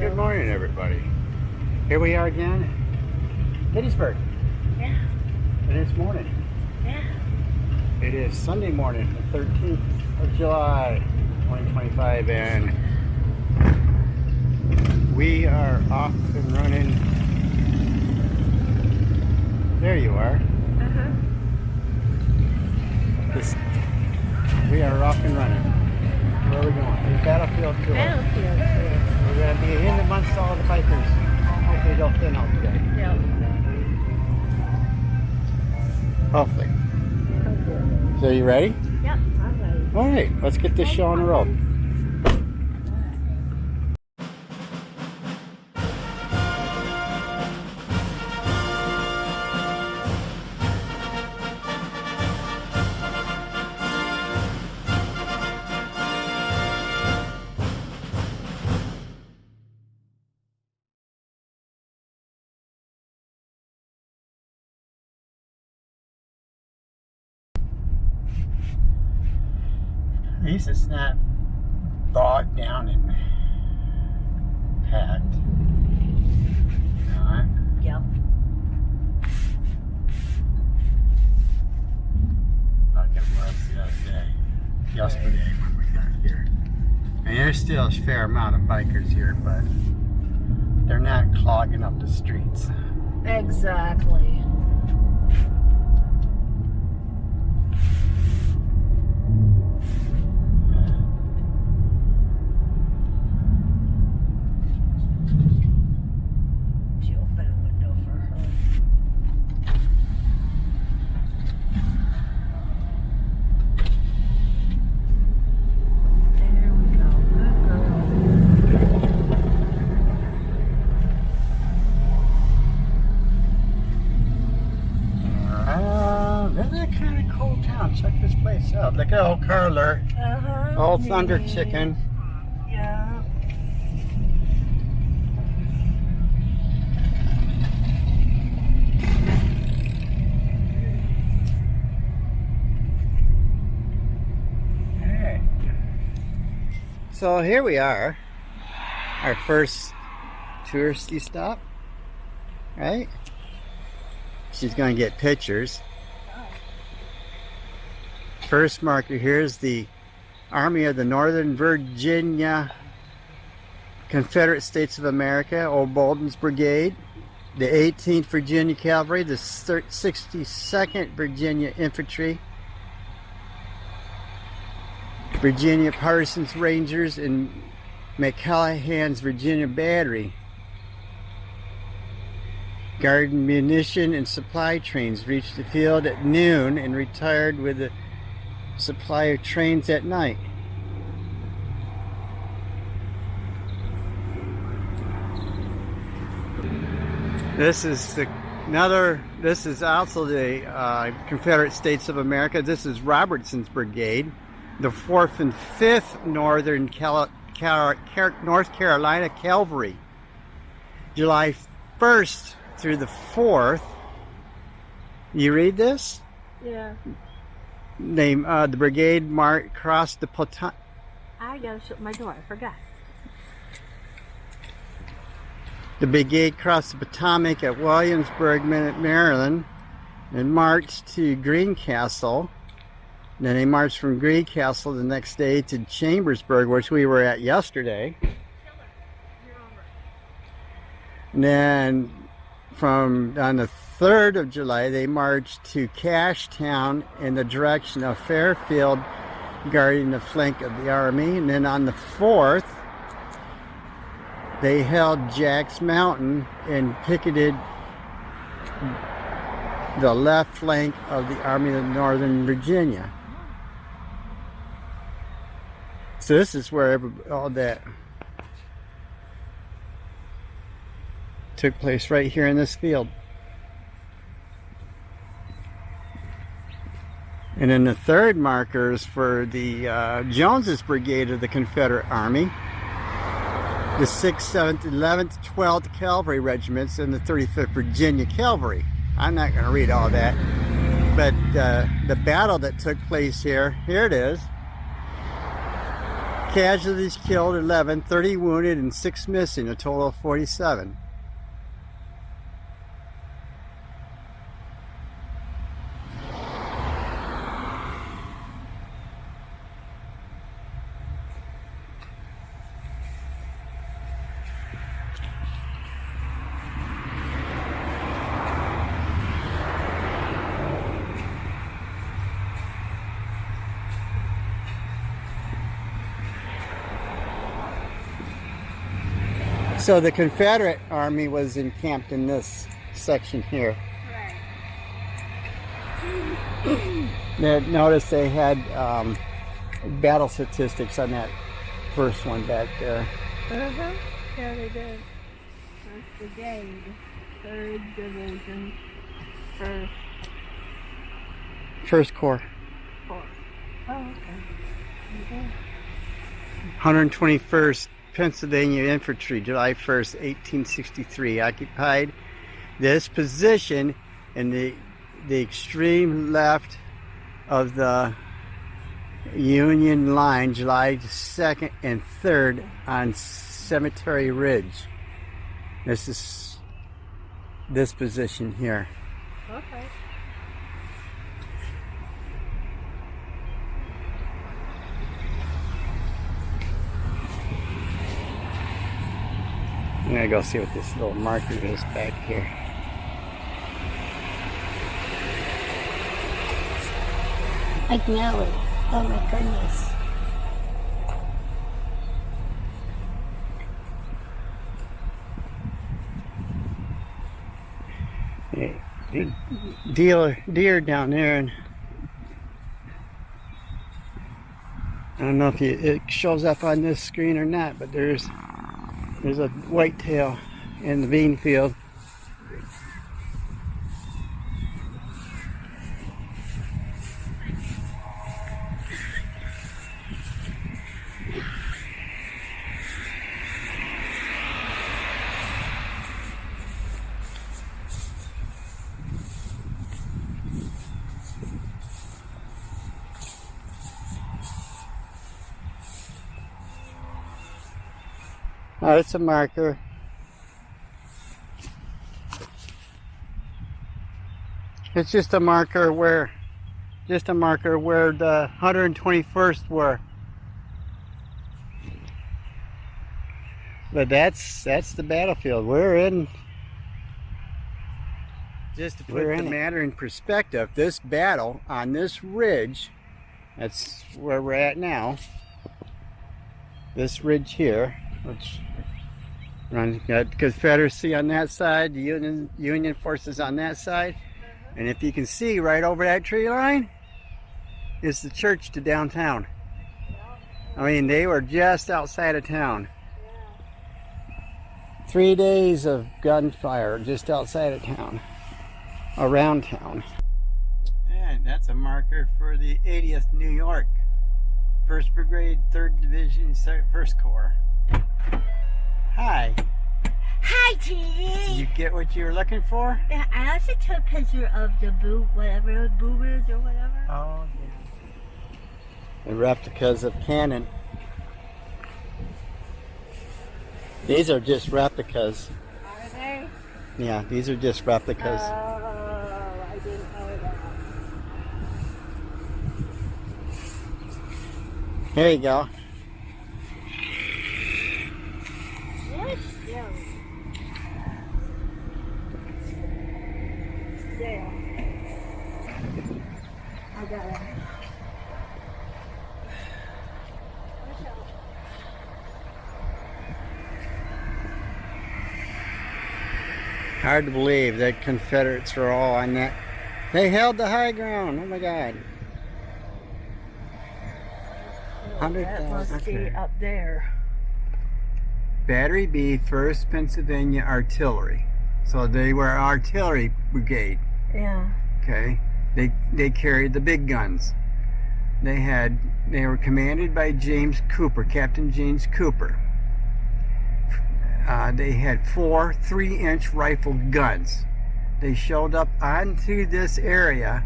Good morning, everybody. Here we are again, Gettysburg. Yeah. And it's morning. Yeah. It is Sunday morning, the 13th of July, 2025, and we are off and running. There you are. We are off and running. Where are we going? The battlefield tour. Battlefield. We're going to be in amongst all the bikers. Hopefully they'll thin out today. Yeah. Hopefully. Okay. So you ready? Yep, I'm ready. All right, let's get this show on the road. At least it's not bogged down and packed. Alright. Yep. Like it was the other day. Yesterday when we got here. And there's still a fair amount of bikers here, but they're not clogging up the streets. Exactly. She opened a window for her. There we go. Good girl. Isn't that kind of cool town? Check this place out. Look at old car alert. Old Thunder Chicken. Yeah. Hey. So here we are. Our first touristy stop. Right? She's going to get pictures. First marker here is the Army of the Northern Virginia Confederate States of America, Old Bolden's Brigade, the 18th Virginia Cavalry, the 62nd Virginia Infantry, Virginia Parsons Rangers, and McCallahan's Virginia Battery. Guard munition and supply trains reached the field at noon and retired with a supply of trains at night. This is also the Confederate States of America. This is Robertson's Brigade, the 4th and 5th North Carolina Cavalry. July 1st through the 4th. You read this? Yeah. The brigade crossed the Potomac. I gotta shut my door. I forgot. The brigade crossed the Potomac at Williamsburg, Maryland, and marched to Greencastle. Then they marched from Greencastle the next day to Chambersburg, which we were at yesterday. And then on the 3rd of July, they marched to Cashtown in the direction of Fairfield, guarding the flank of the army. And then on the 4th, they held Jack's Mountain and picketed the left flank of the Army of Northern Virginia. So this is where all that took place, right here in this field. And then the third markers for the Jones's Brigade of the Confederate Army, the 6th, 7th, 11th, 12th Cavalry Regiments, and the 35th Virginia Cavalry. I'm not going to read all that, but the battle that took place here it is. Casualties killed 11, 30 wounded, and 6 missing, a total of 47. So the Confederate Army was encamped in this section here. Right. Notice they had battle statistics on that first one back there. Uh-huh. Yeah, they did. 1st Brigade, 3rd Division, 1st Corps. Corps. Oh, okay. Okay. 121st Pennsylvania Infantry, July 1st, 1863, occupied this position in the extreme left of the Union line, July 2nd and 3rd on Cemetery Ridge. This is this position here. Okay. I'm gonna go see what this little marker is back here. I can know it. Oh my goodness. Deer down there, and I don't know if it shows up on this screen or not, but there's a whitetail in the bean field. Oh, it's a marker. It's just a marker where the 121st were. But that's the battlefield. We're in. Just to put the matter in perspective, this battle on this ridge, that's where we're at now. This ridge here, which got Confederacy on that side, the Union forces on that side, and if you can see right over that tree line is the church to downtown. I mean, they were just outside of town. 3 days of gunfire just outside of town, around town. And that's a marker for the 80th New York, 1st Brigade, 3rd Division, 1st Corps. Hi. Hi, Genie. Did you get what you were looking for? Yeah, I also took a picture of the whatever, boomers or whatever. Oh, yeah. The replicas of cannon. These are just replicas. Are they? Yeah, these are just replicas. Oh, I didn't know that. Here you go. What? Yeah. Yeah. I got it. Hard to believe that Confederates are all on that. They held the high ground. Oh my God. That must be up there. Battery B, 1st Pennsylvania Artillery. So they were artillery brigade. Yeah. Okay. They carried the big guns. They were commanded by James Cooper, Captain James Cooper. They had 4 3-inch rifled guns. They showed up onto this area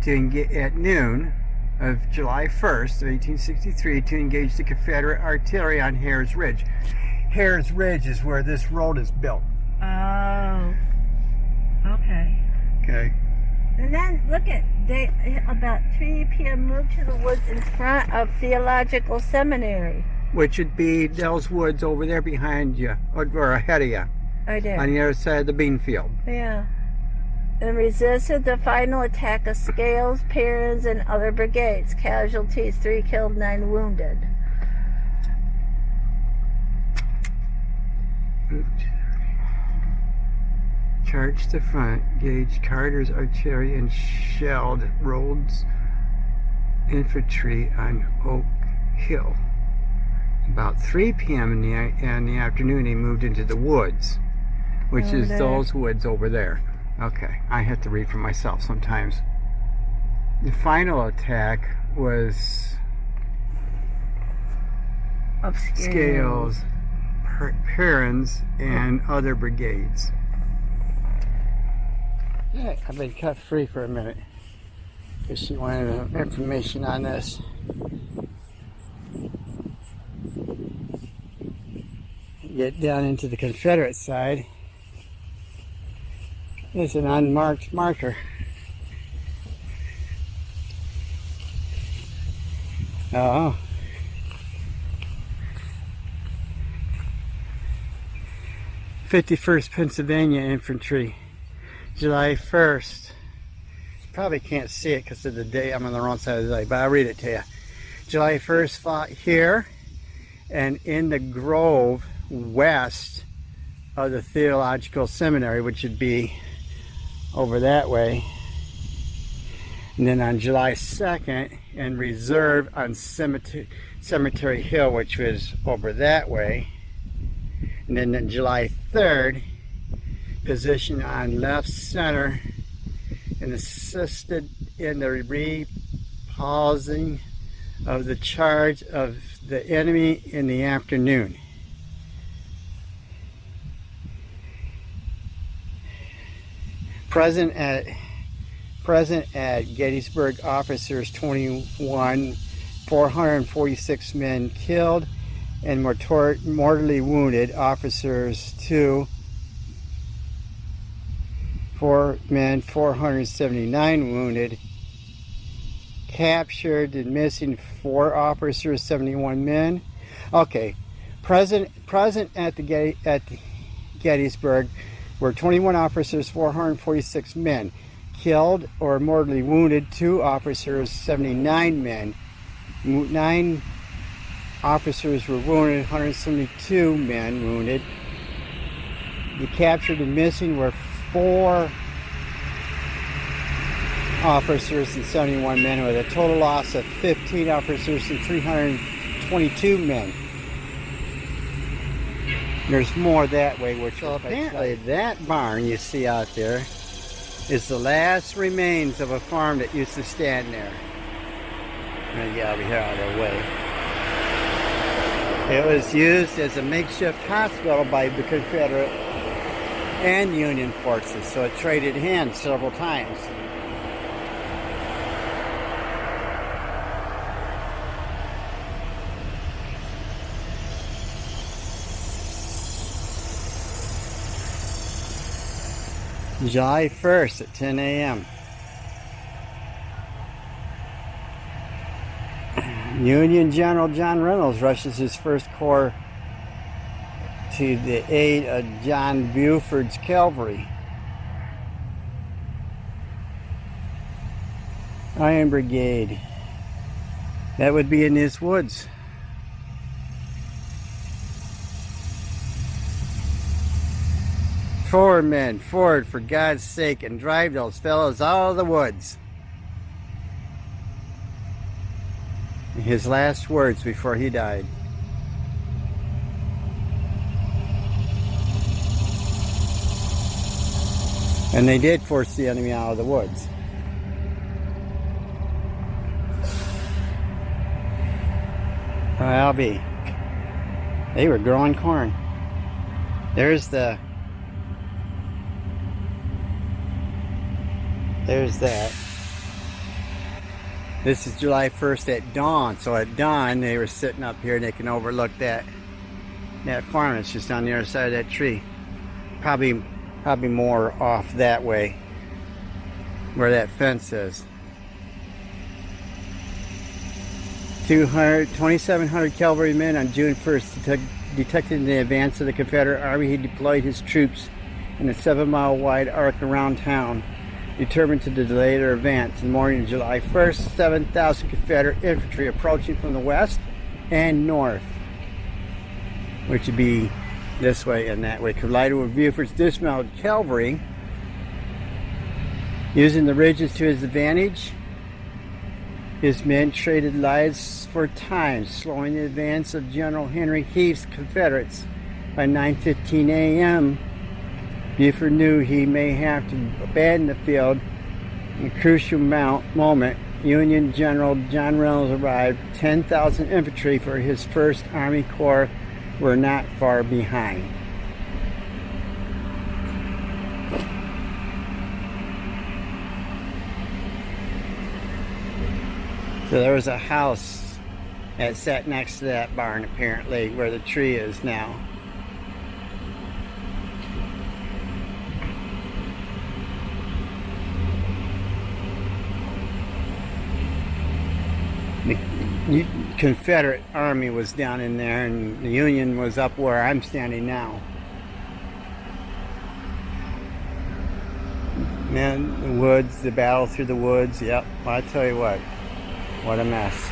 at noon of July 1st of 1863 to engage the Confederate artillery on Hare's Ridge. Hare's Ridge is where this road is built. Oh. Okay. Okay. And then look at they about 3 p.m. moved to the woods in front of Theological Seminary. Which would be those woods over there behind you, or ahead of you, Right there. on the other side of the bean field. Yeah. And resisted the final attack of Scales, Perrins, and other brigades. Casualties: 3 killed, 9 wounded. Charged the front, gauged Carter's artillery, and shelled Rhodes' infantry on Oak Hill. About 3 p.m. in the afternoon, he moved into the woods, which Over is there. those woods over there. Okay, I have to read for myself sometimes. The final attack was Of Scales, Perrins, and other brigades. Yeah, I've been cut free for a minute because she wanted information on this. Get down into the Confederate side. There's an unmarked marker. Oh. "51st Pennsylvania Infantry, July 1st. Probably can't see it because of the day. I'm on the wrong side of the day, but I'll read it to you. July 1st fought here and in the grove west of the Theological Seminary, which would be over that way. And then on July 2nd, in reserve on Cemetery Hill, which was over that way. And then on July 3rd, position on left center and assisted in the repulsing of the charge of the enemy in the afternoon. Present at Gettysburg, officers 21, 446 men killed and mortally wounded. Officers 2, 4 men, 479 wounded. Captured and missing 4 officers, 71 men. Okay, present at Gettysburg were 21 officers, 446 men. Killed or mortally wounded 2 officers, 79 men. 9 officers were wounded, 172 men wounded. The captured and missing were 4 officers and 71 men, with a total loss of 15 officers and 322 men. There's more that way, which apparently that barn you see out there is the last remains of a farm that used to stand there. I'm gonna get over here out of the way. It was used as a makeshift hospital by the Confederate and Union forces, so it traded hands several times. July 1st at 10 a.m. Union General John Reynolds rushes his First Corps to the aid of John Buford's cavalry. Iron Brigade. That would be in these woods. Forward, men, forward, for God's sake, and drive those fellows out of the woods. His last words before he died. And they did force the enemy out of the woods. Well, they were growing corn. There's that. This is July 1st at dawn. So at dawn, they were sitting up here and they can overlook that farm. It's just on the other side of that tree. Probably more off that way, where that fence is. 2,700 cavalrymen on June 1st detected in the advance of the Confederate Army. He deployed his troops in a 7-mile wide arc around town, determined to delay their advance. In the morning of July 1st, 7,000 Confederate infantry approaching from the west and north, which would be this way and that way, collided with Buford's dismounted cavalry. Using the ridges to his advantage, his men traded lives for time, slowing the advance of General Henry Heath's Confederates. By 9:15 a.m., Buford knew he may have to abandon the field. In a crucial moment, Union General John Reynolds arrived. 10,000 infantry for his 1st Army Corps were not far behind. So there was a house that sat next to that barn, apparently, where the tree is now. The Confederate Army was down in there, and the Union was up where I'm standing now. Man, the woods, the battle through the woods. Yep, I tell you what a mess.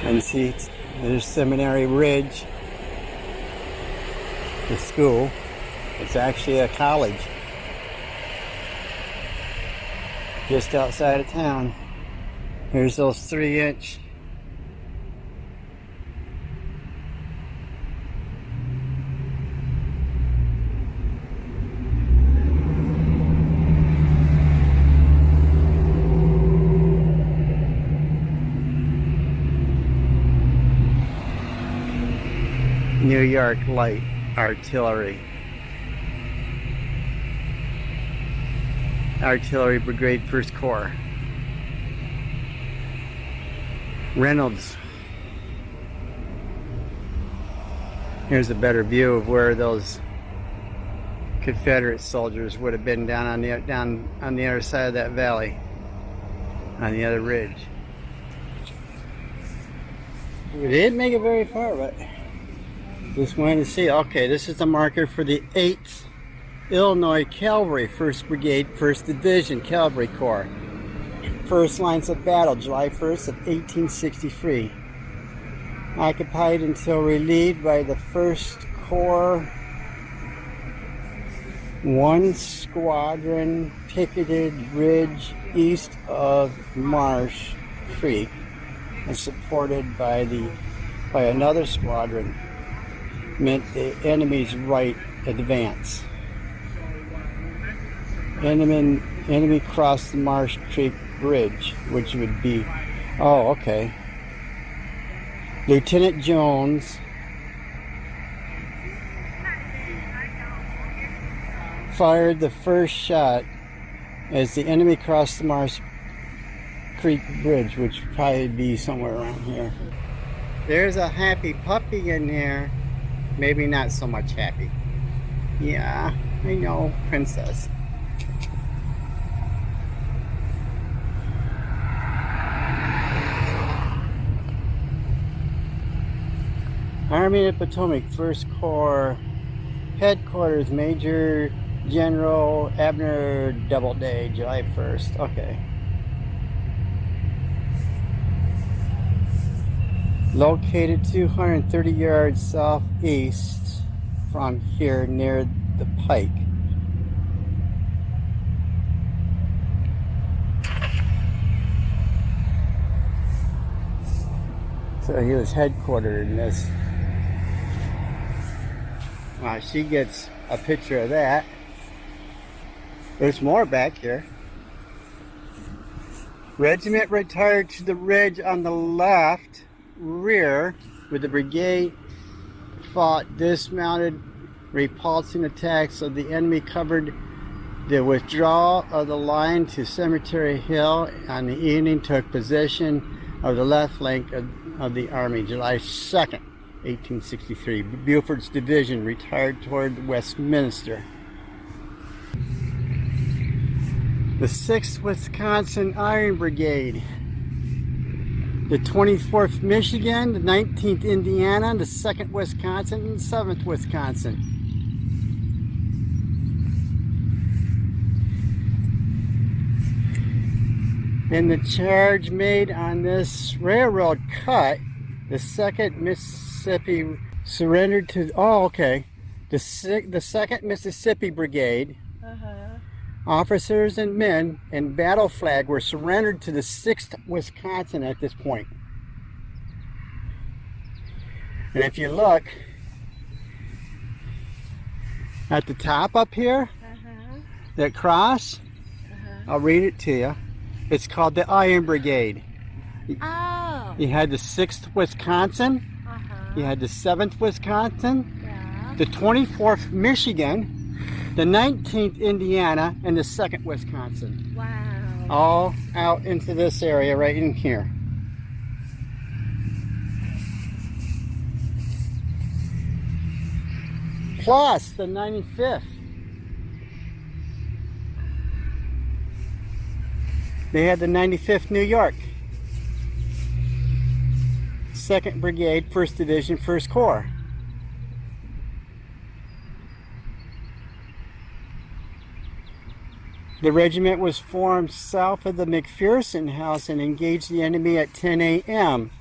And see, there's Seminary Ridge, the school. It's actually a college just outside of town. Here's those 3-inch New York Light Artillery Brigade 1st Corps. Reynolds. Here's a better view of where those Confederate soldiers would have been down on the other side of that valley, on the other ridge. We didn't make it very far, but just wanted to see. Okay, this is the marker for the 8th Illinois Cavalry, 1st Brigade, 1st Division Cavalry Corps. First lines of battle, July 1st of 1863. Occupied until relieved by the 1st Corps. 1 squadron picketed ridge east of Marsh Creek and supported by another squadron, meant the enemy's right advance. Enemy crossed the Marsh Creek Bridge, which would be, oh, okay. Lieutenant Jones fired the first shot as the enemy crossed the Marsh Creek Bridge, which would probably be somewhere around here. There's a happy puppy in there. Maybe not so much happy. Yeah, I know, princess. Army of the Potomac, 1st Corps, Headquarters, Major General Abner Doubleday, July 1st. Okay. Located 230 yards southeast from here near the pike. So he was headquartered in this. She gets a picture of that. There's more back here. Regiment retired to the ridge on the left rear, with the brigade fought dismounted repulsing attacks of the enemy, covered The withdrawal of the line to Cemetery Hill on the evening took position of the left flank of the Army. July 2nd, 1863. Buford's division retired toward Westminster. The 6th Wisconsin Iron Brigade. The 24th Michigan, the 19th Indiana, the 2nd Wisconsin, and the 7th Wisconsin. In the charge made on this railroad cut, the 2nd Mississippi surrendered to, the 2nd Mississippi Brigade. Officers and men and battle flag were surrendered to the 6th Wisconsin at this point. And if you look at the top up here, that cross, I'll read it to you. It's called the Iron Brigade. Oh. You had the 6th Wisconsin, you had the 7th Wisconsin, the 24th Michigan, the 19th Indiana, and the 2nd Wisconsin. Wow. All out into this area right in here. Plus the 95th. They had the 95th New York, 2nd Brigade, 1st Division, 1st Corps. The regiment was formed south of the McPherson House and engaged the enemy at 10 a.m.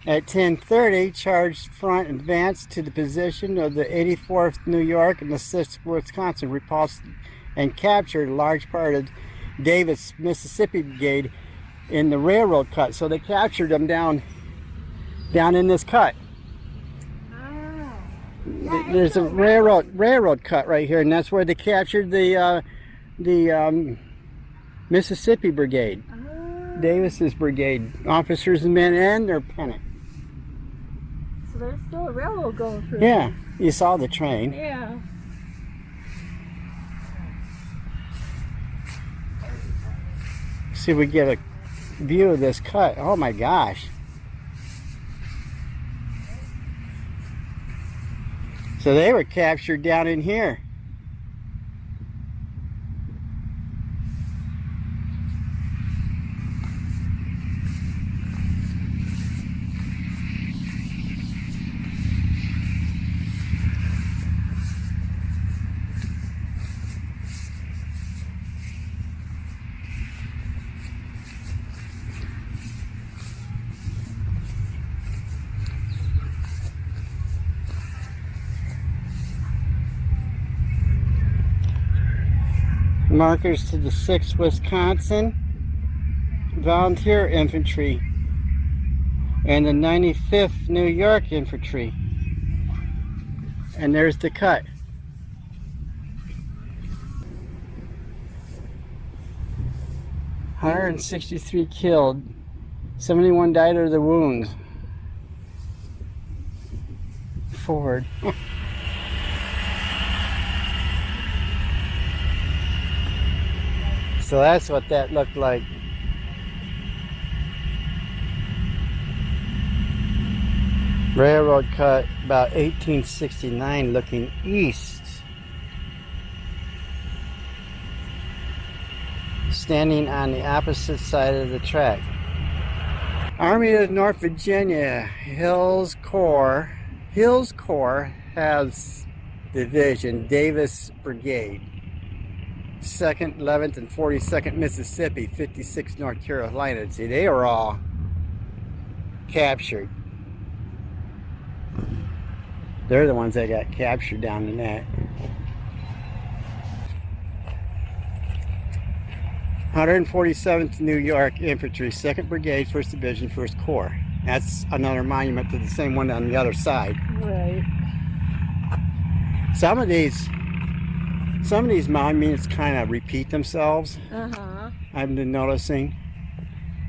At 10:30, charged front advanced to the position of the 84th New York and the 6th Wisconsin, repulsed and captured a large part of Davis, Mississippi Brigade in the railroad cut. So they captured them down in this cut. There's a railroad cut right here, and that's where they captured the Mississippi Brigade, Davis's brigade, officers and men and their pennant. So there's still a railroad going through. Yeah, you saw the train. Yeah. See if we get a view of this cut. Oh my gosh. So they were captured down in here. Markers to the 6th Wisconsin Volunteer Infantry and the 95th New York Infantry. And there's the cut. "163 killed, 71 died of the wounds." Forward. So that's what that looked like. Railroad cut about 1869 looking east. Standing on the opposite side of the track. Army of North Virginia, Hills Corps has division, Davis Brigade. 2nd, 11th, and 42nd Mississippi, 56th North Carolina. See, they were all captured. They're the ones that got captured down in that. 147th New York Infantry, 2nd Brigade, 1st Division, 1st Corps. That's another monument to the same one on the other side. Right. Some of these monuments kind of repeat themselves. I've been noticing.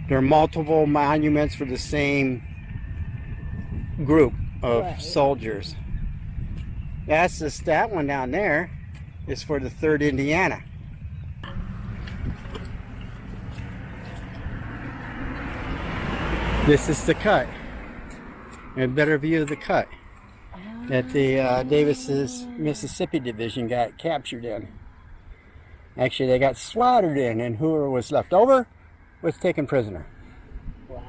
There are multiple monuments for the same group of soldiers. That's just that one down there. is for the 3rd Indiana. This is the cut. And a better view of the cut that the Davis's Mississippi Division got captured in. Actually, they got slaughtered in, and whoever was left over was taken prisoner. Wow.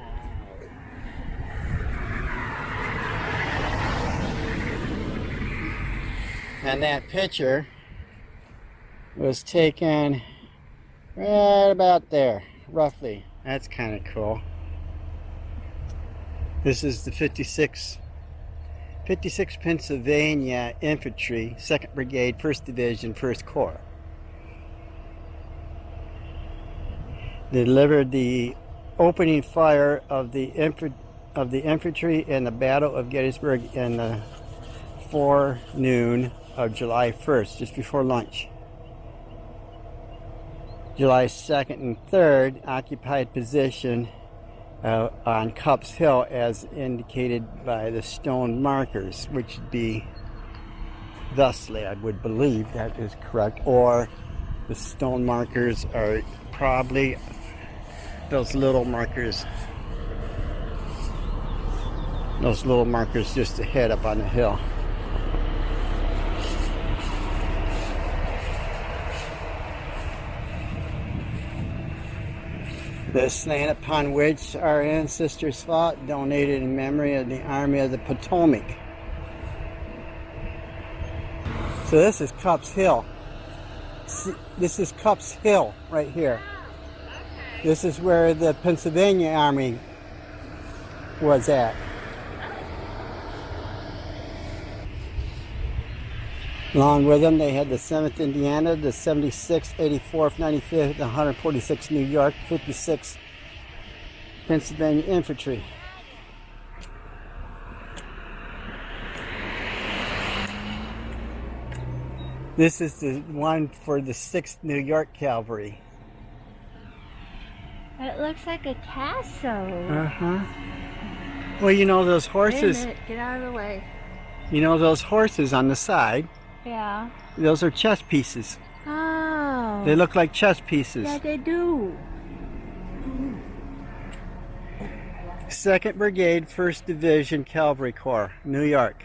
And that picture was taken right about there, roughly. That's kind of cool. This is the 56 Pennsylvania Infantry, 2nd Brigade, 1st Division, 1st Corps. They delivered the opening fire of the infantry in the Battle of Gettysburg in the forenoon of July 1st, just before lunch. July 2nd and 3rd occupied position on Cups Hill as indicated by the stone markers, which would be thusly, I would believe that is correct, or the stone markers are probably those little markers just ahead up on the hill. This land upon which our ancestors fought, donated in memory of the Army of the Potomac. So this is Cups Hill. This is Cups Hill right here. This is where the Pennsylvania Army was at. Along with them, they had the 7th Indiana, the 76th, 84th, 95th, the 146th New York, 56th Pennsylvania Infantry. This is the one for the 6th New York Cavalry. It looks like a castle. Uh-huh. Well, you know those horses. Wait a minute, get out of the way. You know those horses on the side? Yeah. Those are chess pieces. Oh. They look like chess pieces. Yeah, they do. 2nd Brigade, 1st Division Cavalry Corps, New York.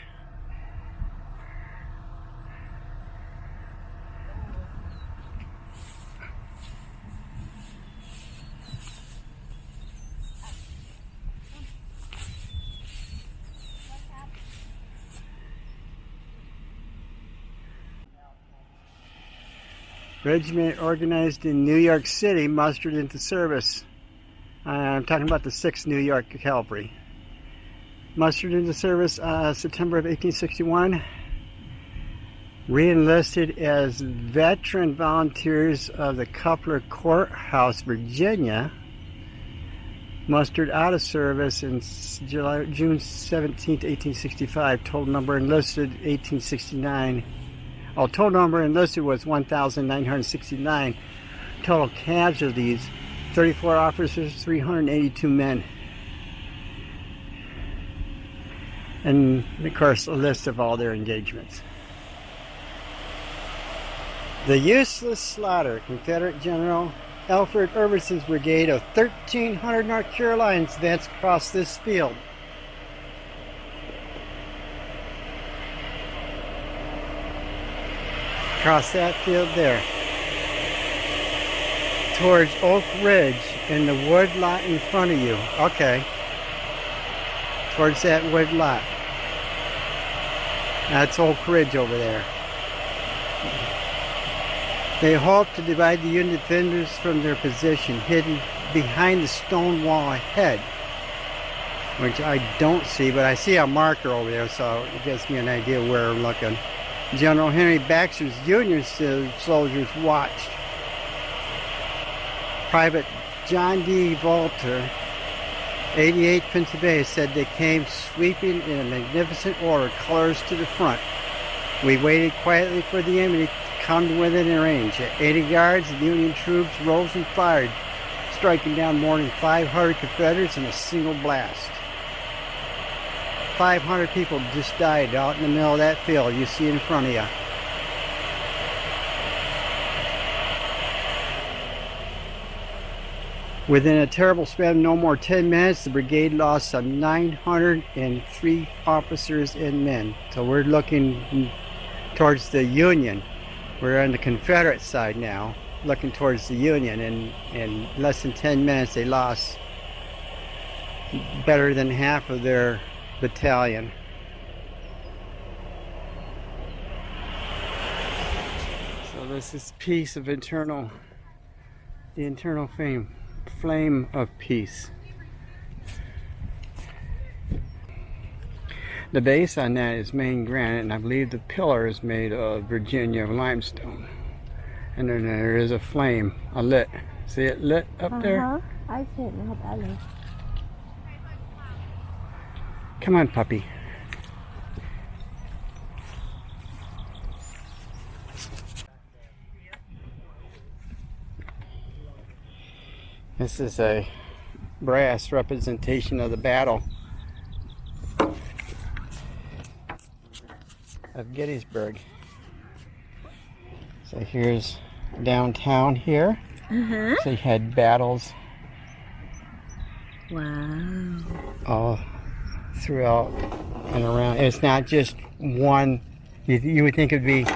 Regiment organized in New York City, mustered into service. I'm talking about the 6th New York Cavalry. Mustered into service September of 1861. Re-enlisted as veteran volunteers of the Coupler Courthouse, Virginia. Mustered out of service in June 17, 1865. Total number enlisted 1869. Total number enlisted was 1,969. Total casualties, 34 officers, 382 men. And, of course, a list of all their engagements. The useless slaughter, Confederate General Alfred Irvison's brigade of 1,300 North Carolinians advanced across this field. Across that field there, towards Oak Ridge in the wood lot in front of you. Okay, towards that wood lot. That's Oak Ridge over there. They hoped to divide the Union defenders from their position, hidden behind the stone wall ahead, which I don't see, but I see a marker over there, so it gives me an idea where I'm looking. General Henry Baxter's Union soldiers watched. Private John D. Volter, 88 Pennsylvania, said they came sweeping in a magnificent order, colors to the front. We waited quietly for the enemy to come within range. At 80 yards, the Union troops rose and fired, striking down more than 500 Confederates in a single blast. 500 people just died out in the middle of that field you see in front of you. Within a terrible span of no more 10 minutes, the brigade lost some 903 officers and men. So we're looking towards the Union. We're on the Confederate side now, looking towards the Union. And in less than 10 minutes, they lost better than half of their battalion. So this is piece of the internal flame of peace. The base on that is Maine granite, and I believe the pillar is made of Virginia limestone. And then there is a flame, a lit. See it lit up there? I see it now, better. Come on, puppy. This is a brass representation of the battle of Gettysburg. So here's downtown here. So you had battles. Wow. All throughout and around. It's not just one. You would think it would be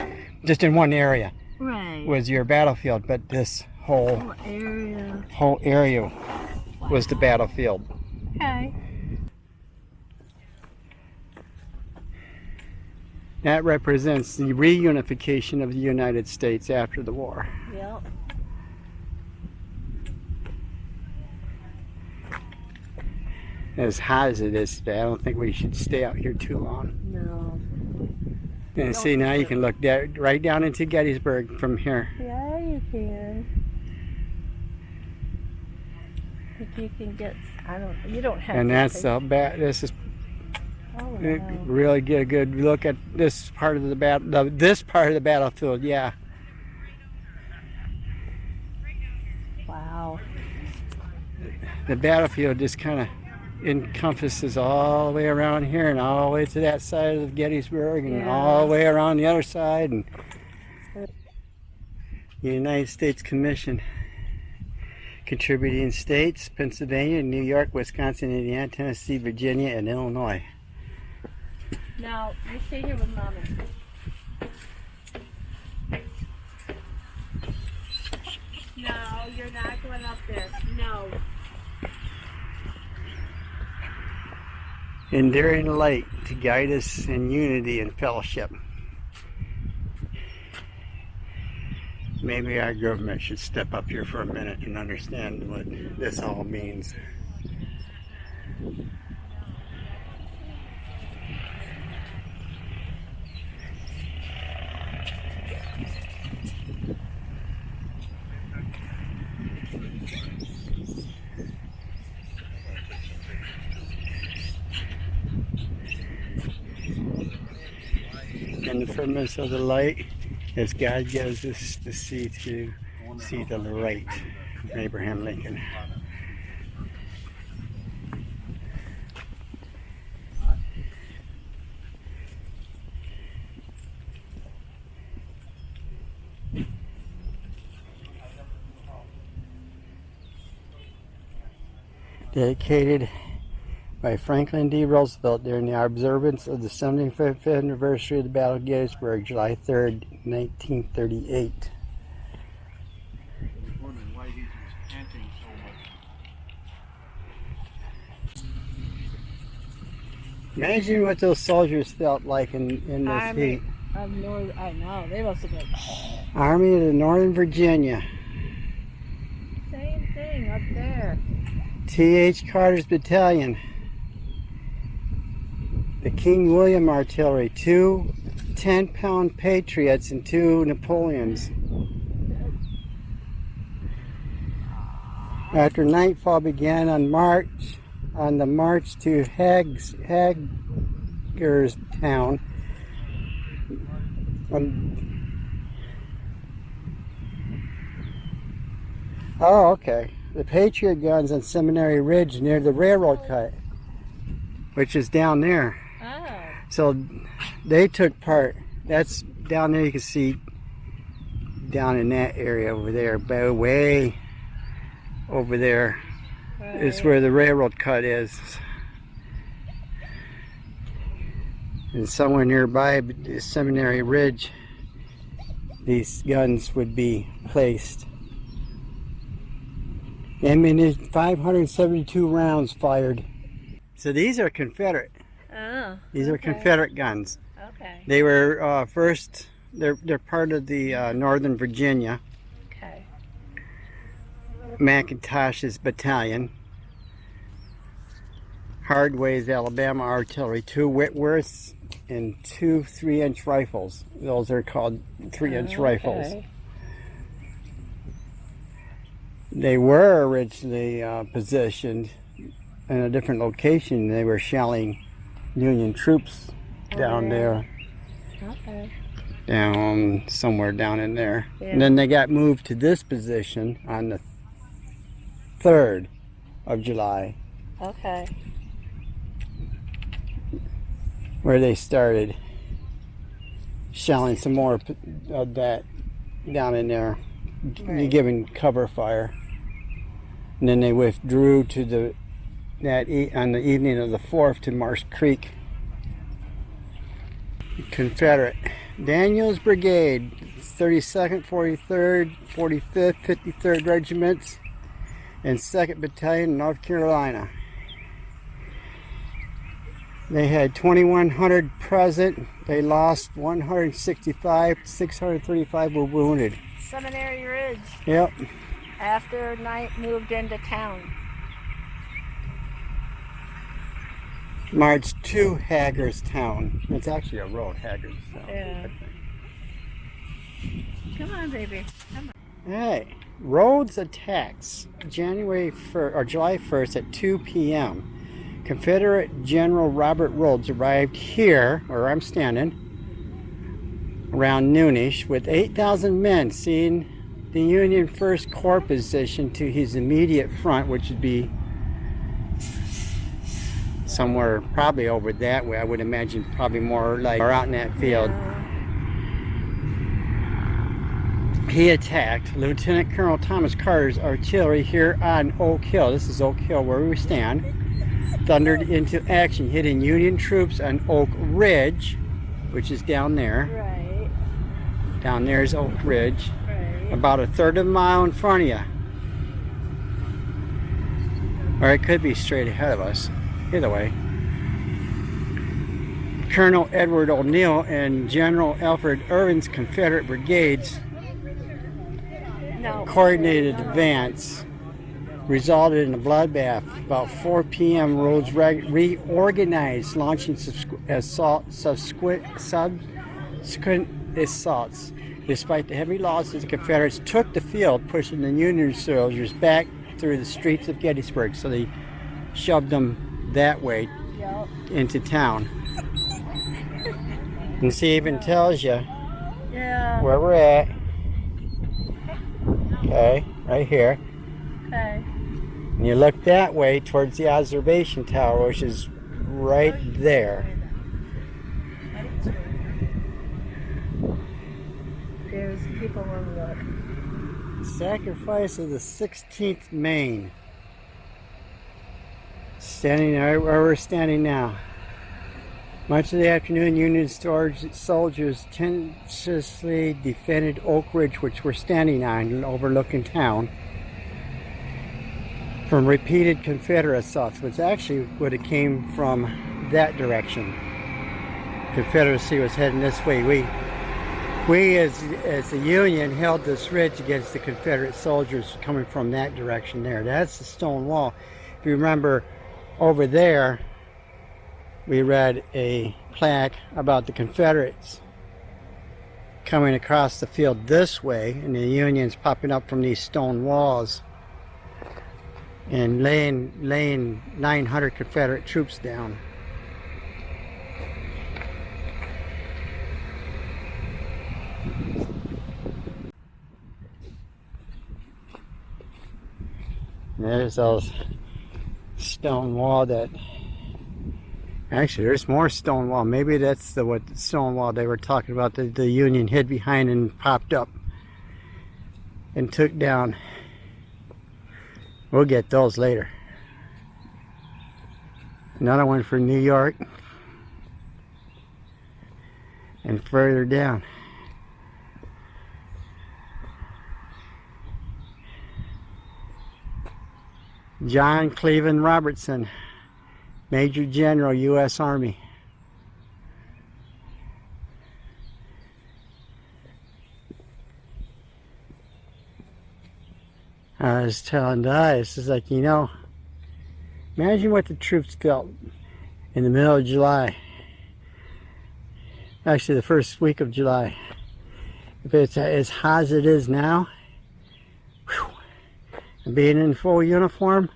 just in one area. Right. Was your battlefield, but this whole area was the battlefield. Okay. That represents the reunification of the United States after the war. Yep. As hot as it is today, I don't think we should stay out here too long. No. And see, now you can look right down into Gettysburg from here. Yeah, you can. If you can get, you don't have And to. that's this is Oh, wow. really get a good look at this part of the battlefield. Yeah. Wow. The battlefield just kind of encompasses all the way around here and all the way to that side of Gettysburg and all the way around the other side. And the United States Commission. Contributing states: Pennsylvania, New York, Wisconsin, Indiana, Tennessee, Virginia, and Illinois. Now, you stay here with Mommy. No, you're not going up there. No. Enduring light to guide us in unity and fellowship. Maybe our government should step up here for a minute and understand what this all means. And the firmness of the light, as God gives us to see the light, Abraham Lincoln. Dedicated by Franklin D. Roosevelt during the observance of the 75th anniversary of the Battle of Gettysburg, July 3rd, 1938. Why he was panting so much. Imagine what those soldiers felt like in this heat. I know, they must have been. Army of the Northern Virginia. Same thing up there. T.H. Carter's Battalion. The King William Artillery. 2 10-pound Patriots and 2 Napoleons. After nightfall began on the march to Hagerstown. Oh, okay. The Patriot guns on Seminary Ridge near the railroad cut, which is down there. Oh. So they took part. That's down there. You can see down in that area over there, way over there is Right. where the railroad cut is. And somewhere nearby, the Seminary Ridge, these guns would be placed. Ammunition, 572 rounds fired. So these are Confederate. Oh. These are okay. Confederate guns. Okay. They were first. They're part of the Northern Virginia Okay. McIntosh's battalion. Hardway's Alabama artillery, 2 Whitworths, and 2 3-inch rifles. Those are called 3-inch rifles. Okay. They were originally positioned in a different location. They were shelling Union troops down there, Okay. down somewhere down in there. Yeah. And then they got moved to this position on the 3rd of July, Okay. where they started shelling some more of that down in there, Right. giving cover fire. And then they withdrew to on the evening of the 4th to Marsh Creek. Confederate. Daniels Brigade, 32nd, 43rd, 45th, 53rd Regiments, and 2nd Battalion, North Carolina. They had 2,100 present. They lost 165, 635 were wounded. Seminary Ridge. Yep. After night moved into town. Marched to Hagerstown. It's actually a road, Hagerstown. Yeah. Come on, baby. Hey, Rhodes attacks January 1st or July 1st at 2 p.m. Confederate General Robert Rhodes arrived here, where I'm standing, around noonish, with 8,000 men, seeing the Union First Corps position to his immediate front, which would be somewhere probably over that way. I would imagine probably more like or out in that field. He attacked Lieutenant Colonel Thomas Carter's artillery here on Oak Hill. This is Oak Hill where we stand. Thundered into action, hitting Union troops on Oak Ridge, which is down there. Right. Down there is Oak Ridge, Right. about a third of a mile in front of you. Or it could be straight ahead of us. Either way. Colonel Edward O'Neill and General Alfred Irvin's Confederate brigades No. coordinated advance resulted in a bloodbath. About 4 p.m. Rhodes reorganized, launching subsequent assaults. Despite the heavy losses, the Confederates took the field, pushing the Union soldiers back through the streets of Gettysburg. So they shoved them that way Yep. into town. And see, even tells you Yeah. where we're at. Okay, right here. Okay. And you look that way towards the observation tower, which is right there. There's people on the Sacrifice of the 16th Maine. Standing right where we're standing now. Much of the afternoon, Union soldiers tenaciously defended Oak Ridge, which we're standing on and overlooking town, from repeated Confederate assaults, which actually would have came from that direction. Confederacy was heading this way. We as the Union held this ridge against the Confederate soldiers coming from that direction there. That's the stone wall. If you remember, over there, we read a plaque about the Confederates coming across the field this way, and the Unions popping up from these stone walls and laying 900 Confederate troops down. There's those stone wall that actually there's more stone wall. Maybe that's the stone wall they were talking about, the Union hid behind and popped up and took down We'll get those later. Another one for New York. And further down. John Cleveland Robertson, Major General, U.S. Army. I was telling Dice, it's like, you know, imagine what the troops felt in the middle of July. Actually, the first week of July. If it's as hot as it is now, whew, and being in full uniform,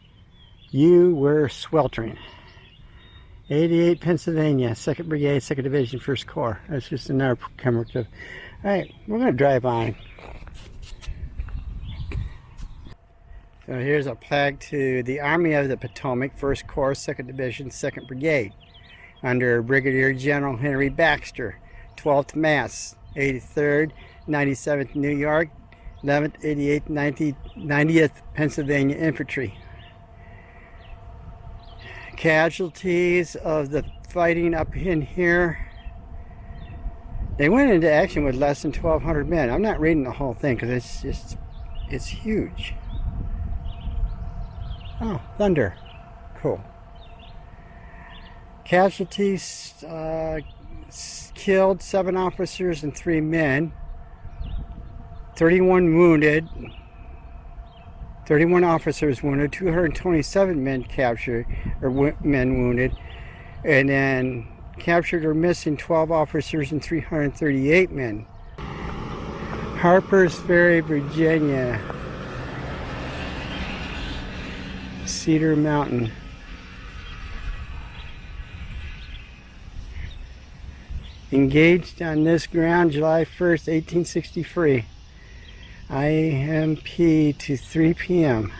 you were sweltering. 88 Pennsylvania, 2nd Brigade, 2nd Division, 1st Corps. That's just another commemorative. Alright, we're going to drive on. So here's a plaque to the Army of the Potomac, 1st Corps, 2nd Division, 2nd Brigade, under Brigadier General Henry Baxter, 12th Mass, 83rd, 97th New York, 11th, 88th, 90th Pennsylvania Infantry. Casualties of the fighting up in here. They went into action with less than 1,200 men. I'm not reading the whole thing because it's huge. Oh, thunder. Cool. Casualties, killed 7 officers and 3 men. 31 wounded. 31 officers wounded. 227 men captured, or men wounded. And then captured or missing 12 officers and 338 men. Harper's Ferry, Virginia. Cedar Mountain. Engaged on this ground July 1st, 1863. IMP to 3 p.m.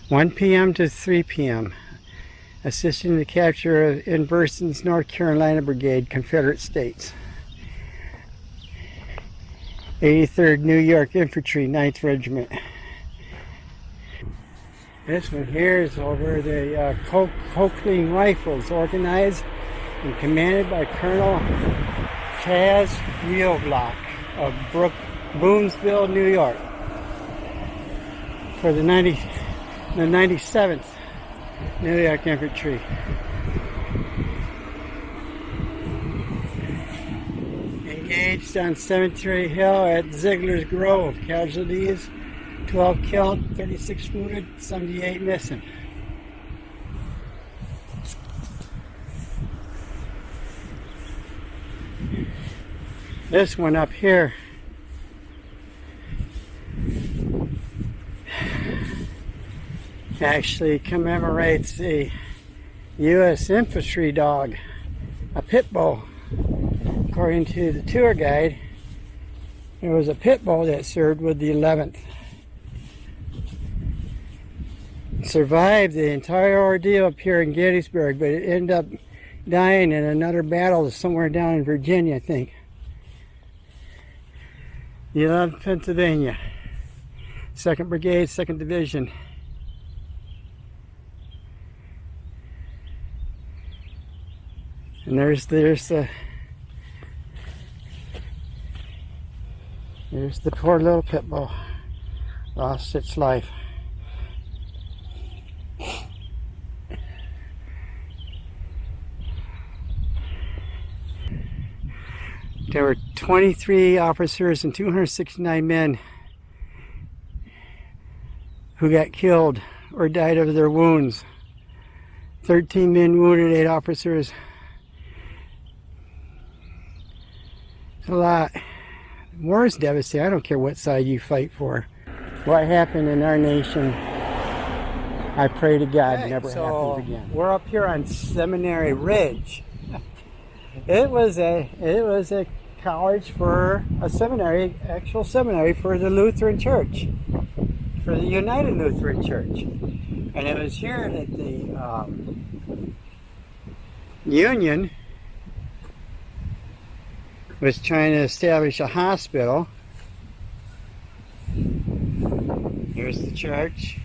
1 p.m. to 3 p.m. Assisting the capture of Inverson's North Carolina Brigade, Confederate States. 83rd New York Infantry, 9th Regiment. This one here is over the Coakley Rifles, organized and commanded by Colonel Chaz Wheelblock of Boonesville, New York, for the 97th New York Infantry. Engaged on Cemetery Hill at Ziegler's Grove. Casualties: 12 killed, 36 wounded, 78 missing. This one up here actually commemorates the U.S. infantry dog, a pit bull. According to the tour guide, there was a pit bull that served with the 11th. Survived the entire ordeal up here in Gettysburg, but it ended up dying in another battle somewhere down in Virginia, I think. The 11th Pennsylvania, 2nd Brigade, 2nd Division. And there's the poor little pit bull, lost its life. There were 23 officers and 269 men who got killed or died of their wounds. 13 men wounded, 8 officers. It's a lot. War is devastating. I don't care what side you fight for. What happened in our nation, I pray to God never happens again. We're up here on Seminary Ridge. It was a college for a seminary, actual seminary for the Lutheran Church, for the United Lutheran Church. And it was here that the Union was trying to establish a hospital. Here's the church.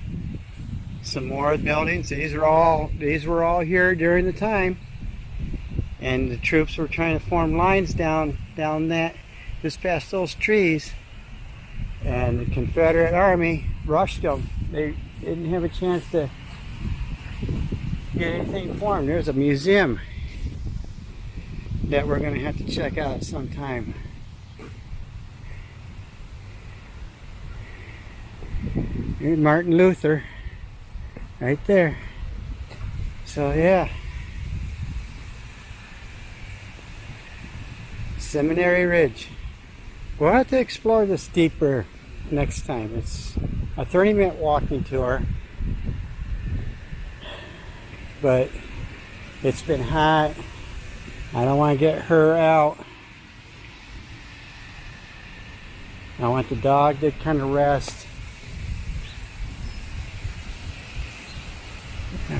some more buildings. These were all here during the time, and the troops were trying to form lines down that just past those trees, and the Confederate Army rushed them. They didn't have a chance to get anything formed. There's a museum that we're going to have to check out sometime. Here's Martin Luther right there. So yeah, Seminary Ridge. We'll have to explore this deeper next time. It's a 30-minute walking tour, but it's been hot. I don't want to get her out. I want the dog to kind of rest.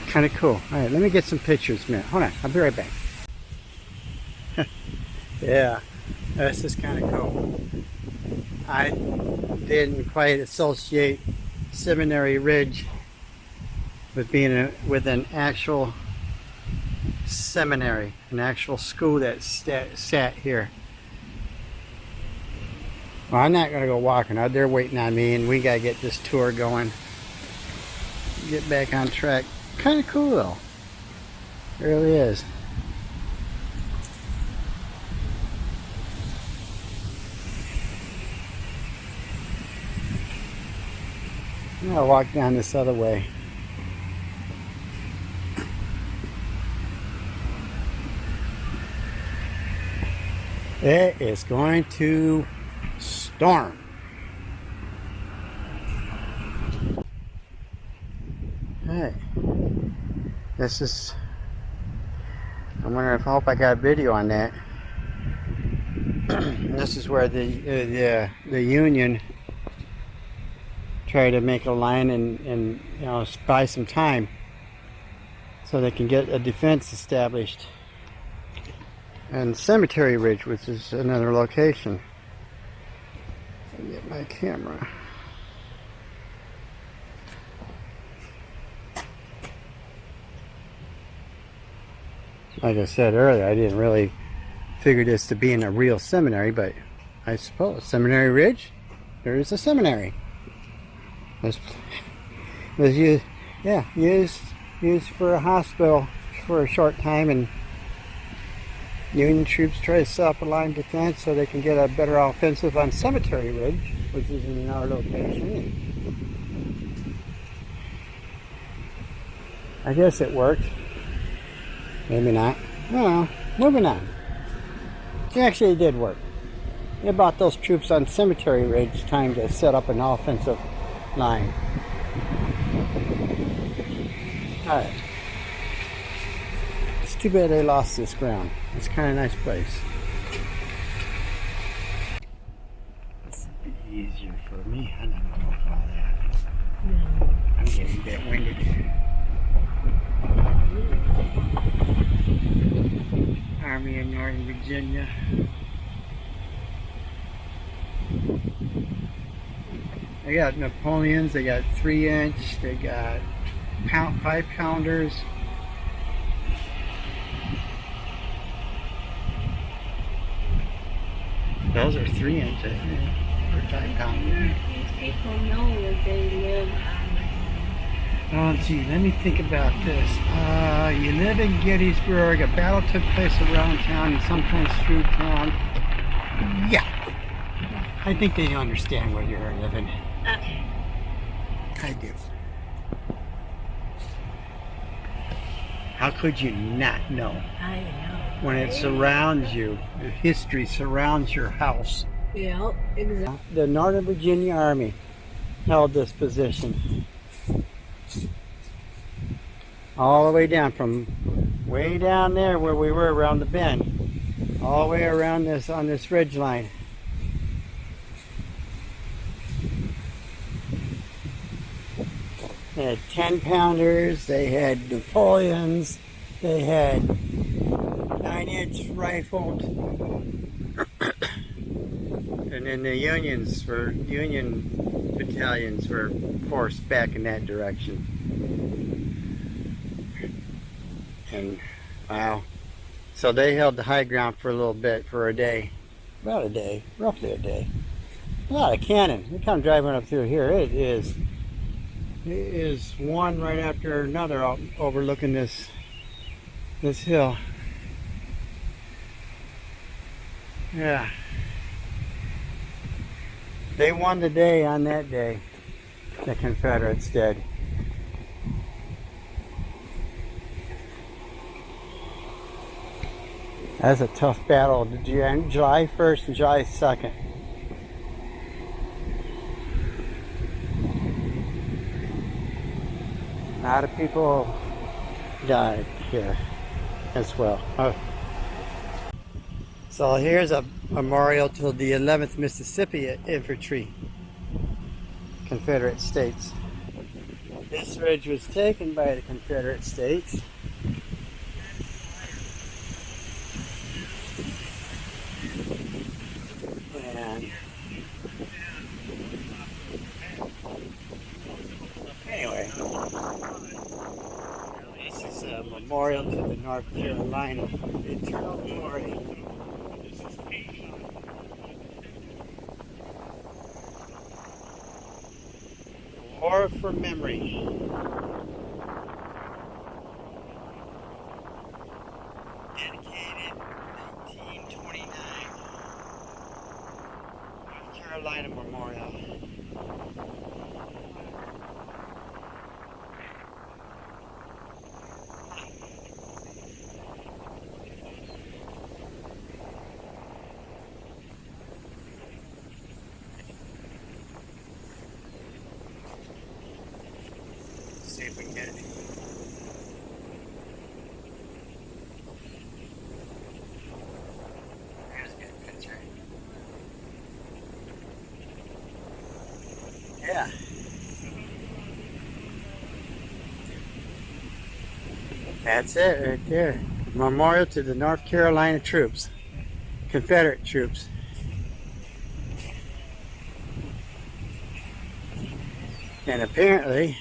Kind of cool. All right, let me get some pictures a minute. Hold on, I'll be right back. Yeah, this is kind of cool. I didn't quite associate Seminary Ridge with being with an actual seminary, an actual school that sat here. Well, I'm not going to go walking out. They're waiting on me, and we got to get this tour going. Get back on track. Kind of cool, though. It really is. I'm going to walk down this other way. It is going to storm. Hey, this is, I wonder if, I hope I got a video on that. This is where the Union tried to make a line and you know, buy some time so they can get a defense established. And Cemetery Ridge, which is another location. Let me get my camera. Like I said earlier, I didn't really figure this to be in a real seminary, but I suppose Seminary Ridge, there is a seminary. It was used, yeah, used for a hospital for a short time, and Union troops try to set up a line of defense so they can get a better offensive on Cemetery Ridge, which is in our location. I guess it worked. Maybe not. Well, moving on. It actually did work. It bought those troops on Cemetery Ridge time to set up an offensive line. Alright. It's too bad they lost this ground. It's kind of a nice place. This would be easier for me. I don't know about all that. No. I'm getting a bit winded. Army of Northern Virginia. They got Napoleons, they got 3-inch, they got 5-pounders. Those are 3-inch, I think, or 5-pounders. These people know that they live on the Oh, gee, let me think about this. You live in Gettysburg, a battle took place around town and sometimes through town. Yeah. I think they understand where you're living. Okay. I do. How could you not know? I know. When it surrounds you, the history surrounds your house. Yeah, exactly. The Northern Virginia Army held this position. All the way down, from way down there where we were around the bend, all the way around this on this ridge line. They had 10-pounders, they had Napoleons, they had 9-inch rifled, and then the Union battalions were forced back in that direction. And wow. So they held the high ground for a little bit, for a day. About a day, roughly a day. A lot of cannon. They come driving up through here. It is one right after another overlooking this hill. Yeah. They won the day on that day. The Confederates did. That's a tough battle. July 1st and July 2nd. A lot of people died here as well. So here's a memorial to the 11th Mississippi Infantry, Confederate States. This ridge was taken by the Confederate States. And anyway, this is a memorial to the North Carolina Eternal Glory. War for Memory. Dedicated 1929. North Carolina Memorial. See if we can get it. There's a good picture. Yeah. That's it right there. Memorial to the North Carolina troops. Confederate troops. And apparently,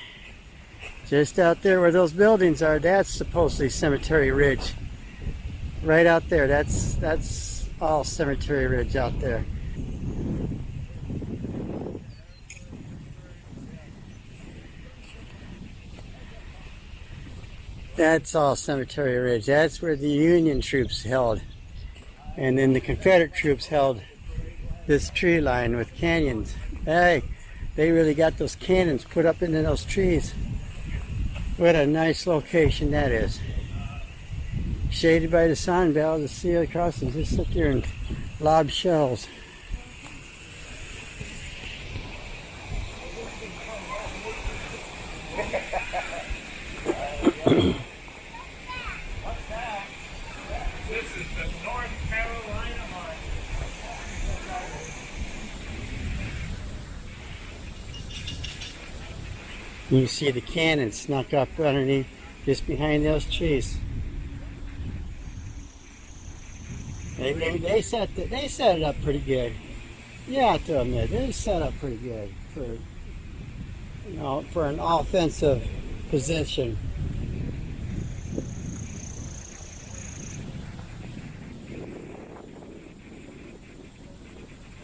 just out there where those buildings are, that's supposedly Cemetery Ridge. Right out there, that's all Cemetery Ridge out there. That's all Cemetery Ridge. That's where the Union troops held. And then the Confederate troops held this tree line with canyons. Hey, they really got those cannons put up into those trees. What a nice location that is. Shaded by the sun, be able to see across and just sit there and lob shells. This is the North Carolina line. You see the cannon snuck up underneath, just behind those trees. They set it up pretty good. Yeah, I have to admit, they set up pretty good for an offensive position.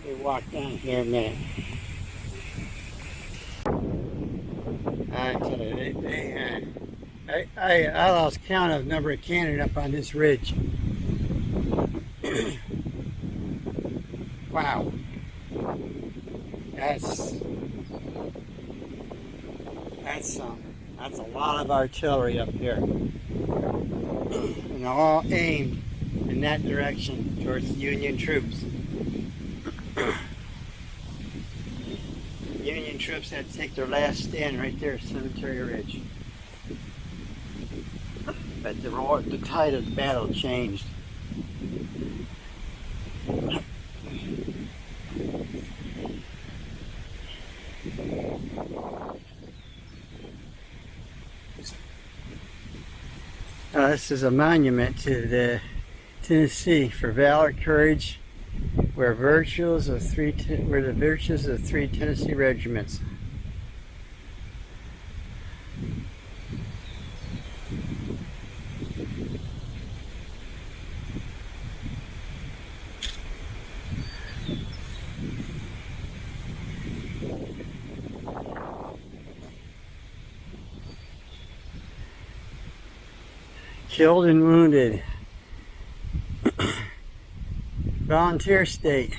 We walk down here a minute. I tell you, I lost count of the number of cannon up on this ridge. Wow. That's something. That's a lot of artillery up here. And all aimed in that direction towards the Union troops. Union troops had to take their last stand right there at Cemetery Ridge. But the tide of the battle changed. This is a monument to the Tennessee for valor, courage, where the virtues of three Tennessee regiments. Killed and wounded. Volunteer state.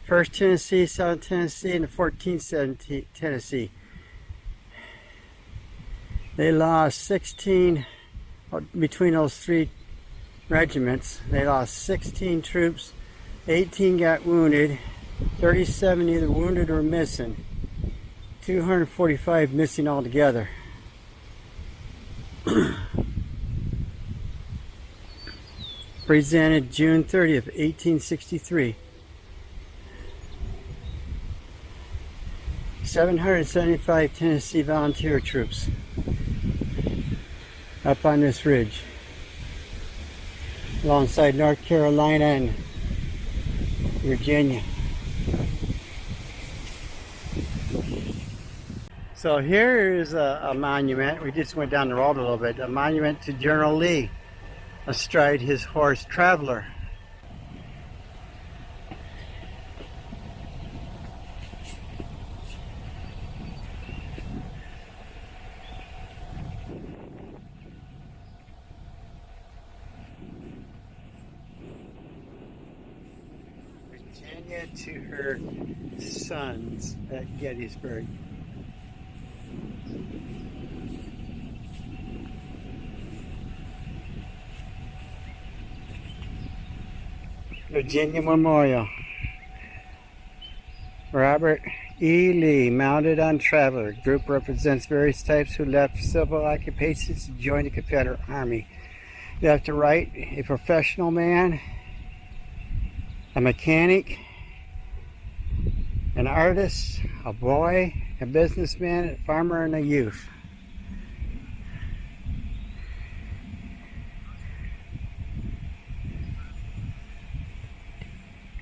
1st Tennessee, 7th Tennessee, and the 14th Tennessee. They lost 16, between those three regiments, they lost 16 troops, 18 got wounded, 37 either wounded or missing, 245 missing altogether. Presented June 30th, 1863. 775 Tennessee volunteer troops up on this ridge alongside North Carolina and Virginia. So here is a monument. We just went down the road a little bit. A monument to General Lee astride his horse Traveler. Virginia to her sons at Gettysburg. Virginia Memorial. Robert E. Lee, mounted on Traveler. Group represents various types who left civil occupations to join the Confederate Army. Left to right, a professional man, a mechanic, an artist, a boy, a businessman, a farmer, and a youth.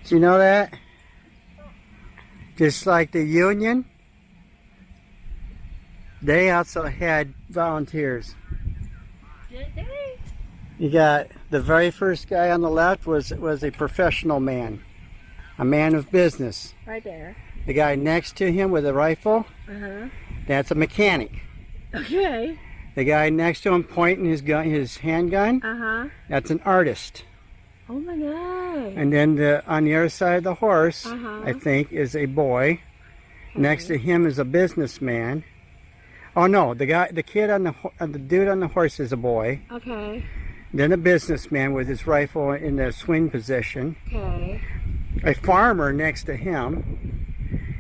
Do you know that? Just like the Union, they also had volunteers. Did they? You got the very first guy on the left was a professional man, a man of business. Right there. The guy next to him with a rifle, that's a mechanic. Okay. The guy next to him pointing his gun, his handgun, that's an artist. Oh my God. And then on the other side of the horse, I think, is a boy. Next to him is a businessman. Oh no, the kid on the dude on the horse is a boy. Okay. Then a businessman with his rifle in the swing position. Okay. A farmer next to him,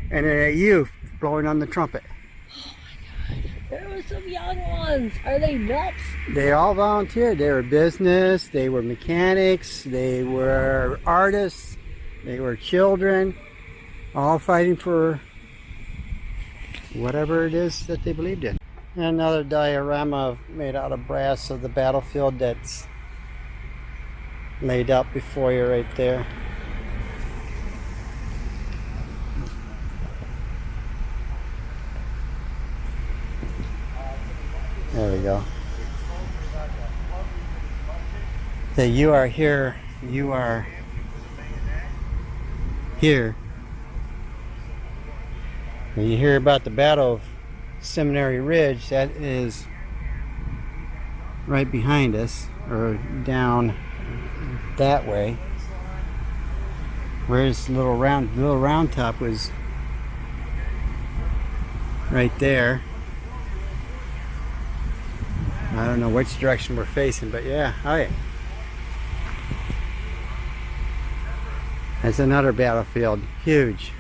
and then a youth blowing on the trumpet. Oh my God. There were some young ones. Are they nuts? They all volunteered. They were business, they were mechanics, they were artists, they were children, all fighting for whatever it is that they believed in. And another diorama made out of brass of the battlefield that's laid out before you right there. There we go. That you are here, you are here. When you hear about the Battle of Seminary Ridge, that is right behind us, or down that way. Whereas little round top was right there. I don't know which direction we're facing, but yeah, okay. That's another battlefield, huge.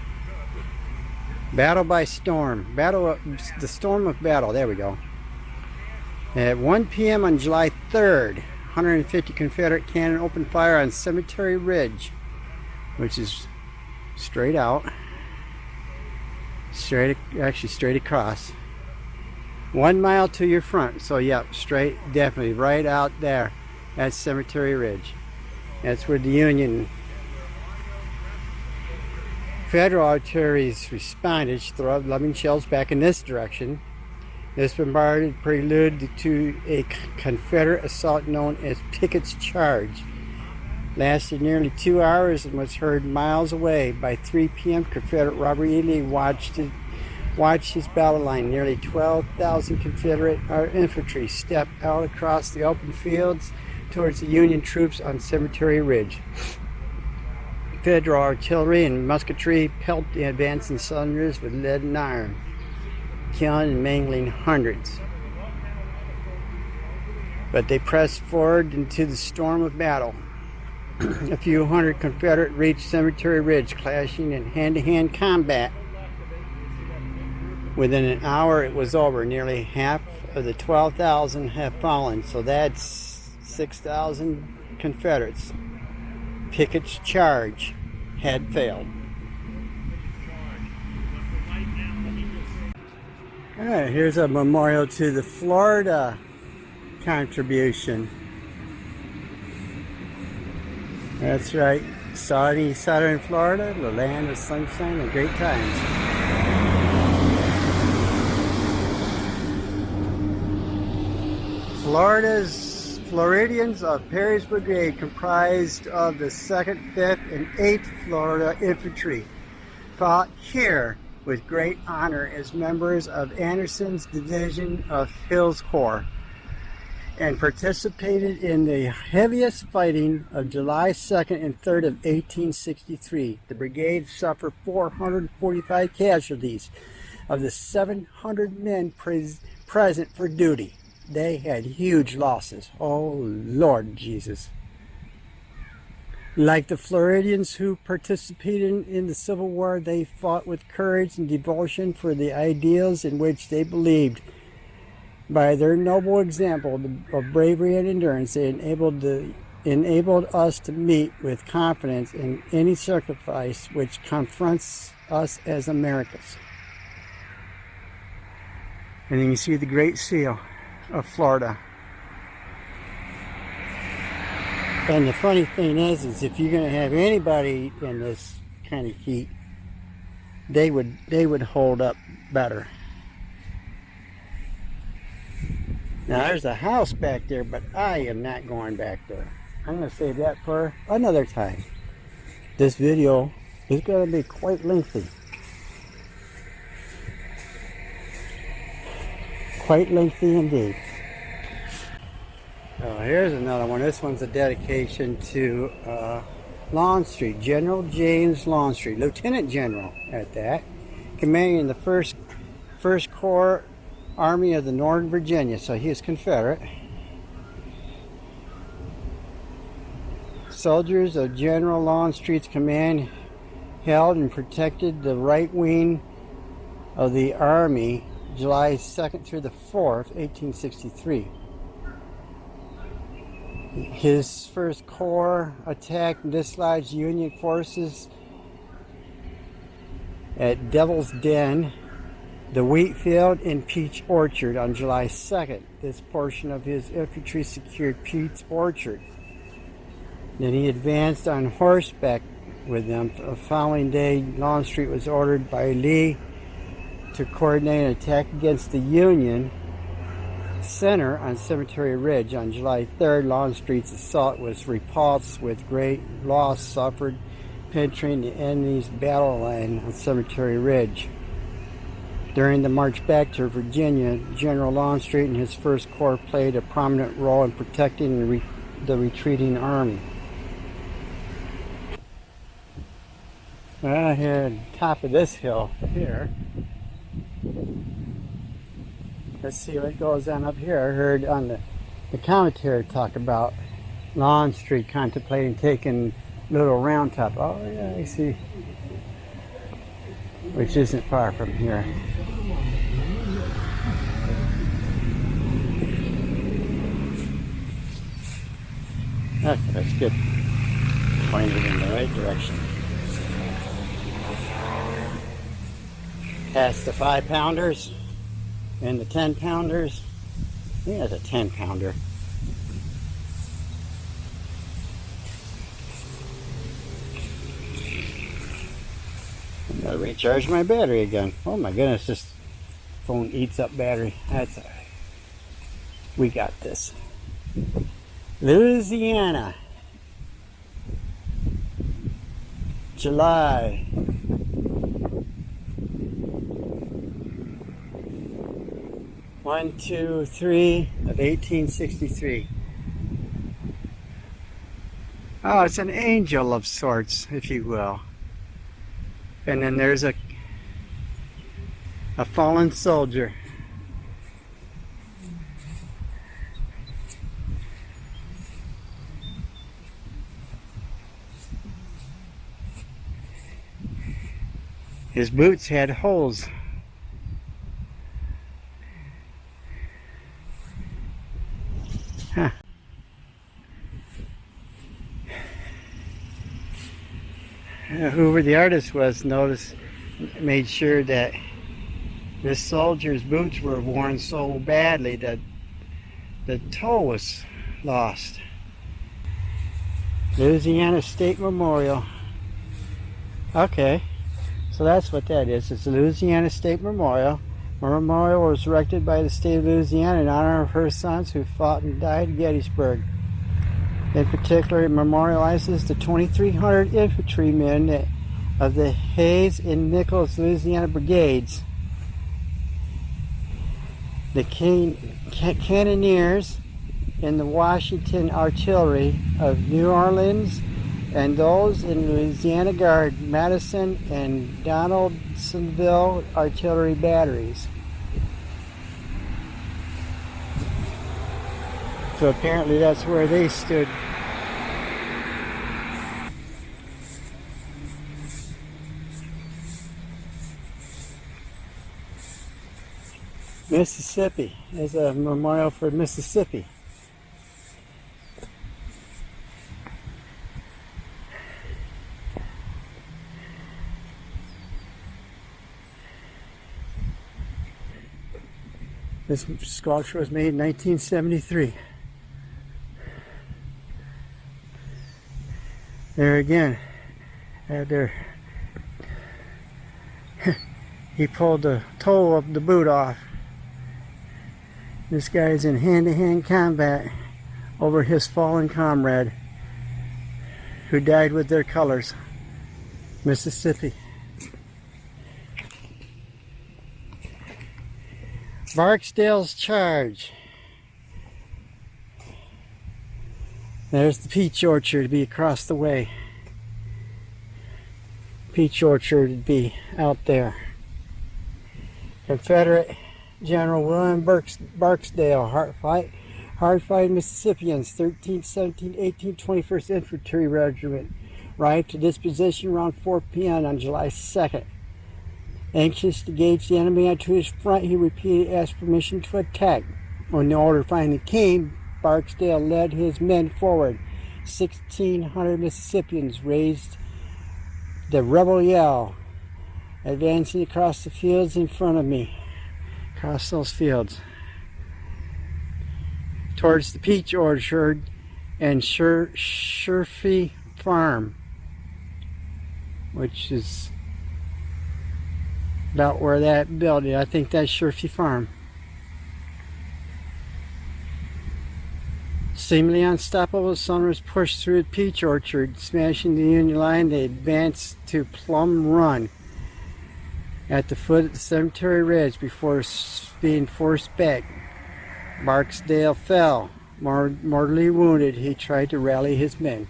Battle by storm, the storm of battle, there we go. At 1 p.m. on July 3rd, 150 Confederate cannon opened fire on Cemetery Ridge, which is straight out, straight across. 1 mile to your front, so yeah, straight, definitely right out there. That's Cemetery Ridge. That's where the Union Federal artilleries responded, threw loving shells back in this direction. This bombarded prelude to a Confederate assault known as Pickett's Charge. Lasted nearly 2 hours and was heard miles away. By 3 p.m., Confederate Robert E. Lee watched Watch his battle line. Nearly 12,000 Confederate infantry stepped out across the open fields towards the Union troops on Cemetery Ridge. Federal artillery and musketry pelted the advancing Southerners with lead and iron, killing and mangling hundreds. But they pressed forward into the storm of battle. A few hundred Confederate reached Cemetery Ridge, clashing in hand-to-hand combat. Within an hour, it was over. Nearly half of the 12,000 have fallen, so that's 6,000 Confederates. Pickett's charge had failed. All right, here's a memorial to the Florida contribution. That's right, sunny southern Florida, the land of sunshine and great times. Floridians of Perry's Brigade, comprised of the 2nd, 5th, and 8th Florida Infantry, fought here with great honor as members of Anderson's Division of Hill's Corps, and participated in the heaviest fighting of July 2nd and 3rd of 1863. The brigade suffered 445 casualties of the 700 men present for duty. They had huge losses. Oh, Lord Jesus. Like the Floridians who participated in the Civil War, they fought with courage and devotion for the ideals in which they believed. By their noble example of bravery and endurance, they enabled us to meet with confidence in any sacrifice which confronts us as Americans. And then you see the Great Seal of Florida. And the funny thing is if you're going to have anybody in this kind of heat, they would hold up better. Now there's a house back there, but I am not going back there. I'm going to save that for another time. This video is going to be quite lengthy. Quite lengthy indeed. Oh, here's another one. This one's a dedication to Longstreet, General James Longstreet, Lieutenant General at that, commanding the First Corps Army of the Northern Virginia, so he is Confederate. Soldiers of General Longstreet's command held and protected the right wing of the Army July 2nd through the 4th, 1863. His First Corps attacked and dislodged Union forces at Devil's Den, the wheat field, and Peach Orchard on July 2nd. This portion of his infantry secured Peach Orchard. Then he advanced on horseback with them. The following day, Longstreet was ordered by Lee to coordinate an attack against the Union center on Cemetery Ridge. On July 3rd, Longstreet's assault was repulsed with great loss suffered, penetrating the enemy's battle line on Cemetery Ridge. During the march back to Virginia, General Longstreet and his First Corps played a prominent role in protecting the retreating army. Well, here at the top of this hill here, let's see what goes on up here. I heard on the commentary talk about Longstreet contemplating taking Little Round Top. Oh yeah, I see. Which isn't far from here. Okay, that's good. Pointed in the right direction. Past the 5-pounders and the 10-pounders. Yeah, it's a 10-pounder. I'm gonna recharge my battery again. Oh my goodness, this phone eats up battery. That's alright. We got this. Louisiana, July 1, 2, 3 of 1863. Oh, it's an angel of sorts, if you will. And then there's a fallen soldier. His boots had holes. Huh. Whoever the artist was made sure that this soldier's boots were worn so badly that the toe was lost. Louisiana State Memorial. Okay, so that's what that is. It's the Louisiana State Memorial. A memorial was erected by the state of Louisiana in honor of her sons who fought and died at Gettysburg. In particular, it memorializes the 2,300 infantrymen of the Hayes and Nichols, Louisiana brigades, the cannoneers in the Washington Artillery of New Orleans, and those in Louisiana Guard, Madison and Donaldsonville artillery batteries. So apparently that's where they stood. Mississippi. There's a memorial for Mississippi. This sculpture was made in 1973. There again, he pulled the toe of the boot off. This guy's in hand-to-hand combat over his fallen comrade who died with their colors. Mississippi. Barksdale's Charge. There's the peach orchard to be across the way. Peach orchard would be out there. Confederate General William Barksdale, hard-fighting Mississippians, 13th, 17th, 18th, 21st Infantry Regiment, arrived to this position around 4 p.m. on July 2nd. Anxious to gauge the enemy onto his front, he repeatedly asked permission to attack. When the order finally came, Barksdale led his men forward. 1,600 Mississippians raised the rebel yell, advancing across the fields in front of me. Across those fields. Towards the peach orchard and Sherfy Farm, which is about where that building, I think that's Sherfy Farm. Seemingly unstoppable, the Southerners pushed through the peach orchard, smashing the Union line. They advanced to Plum Run at the foot of the Cemetery Ridge before being forced back. Barksdale fell, mortally wounded. He tried to rally his men.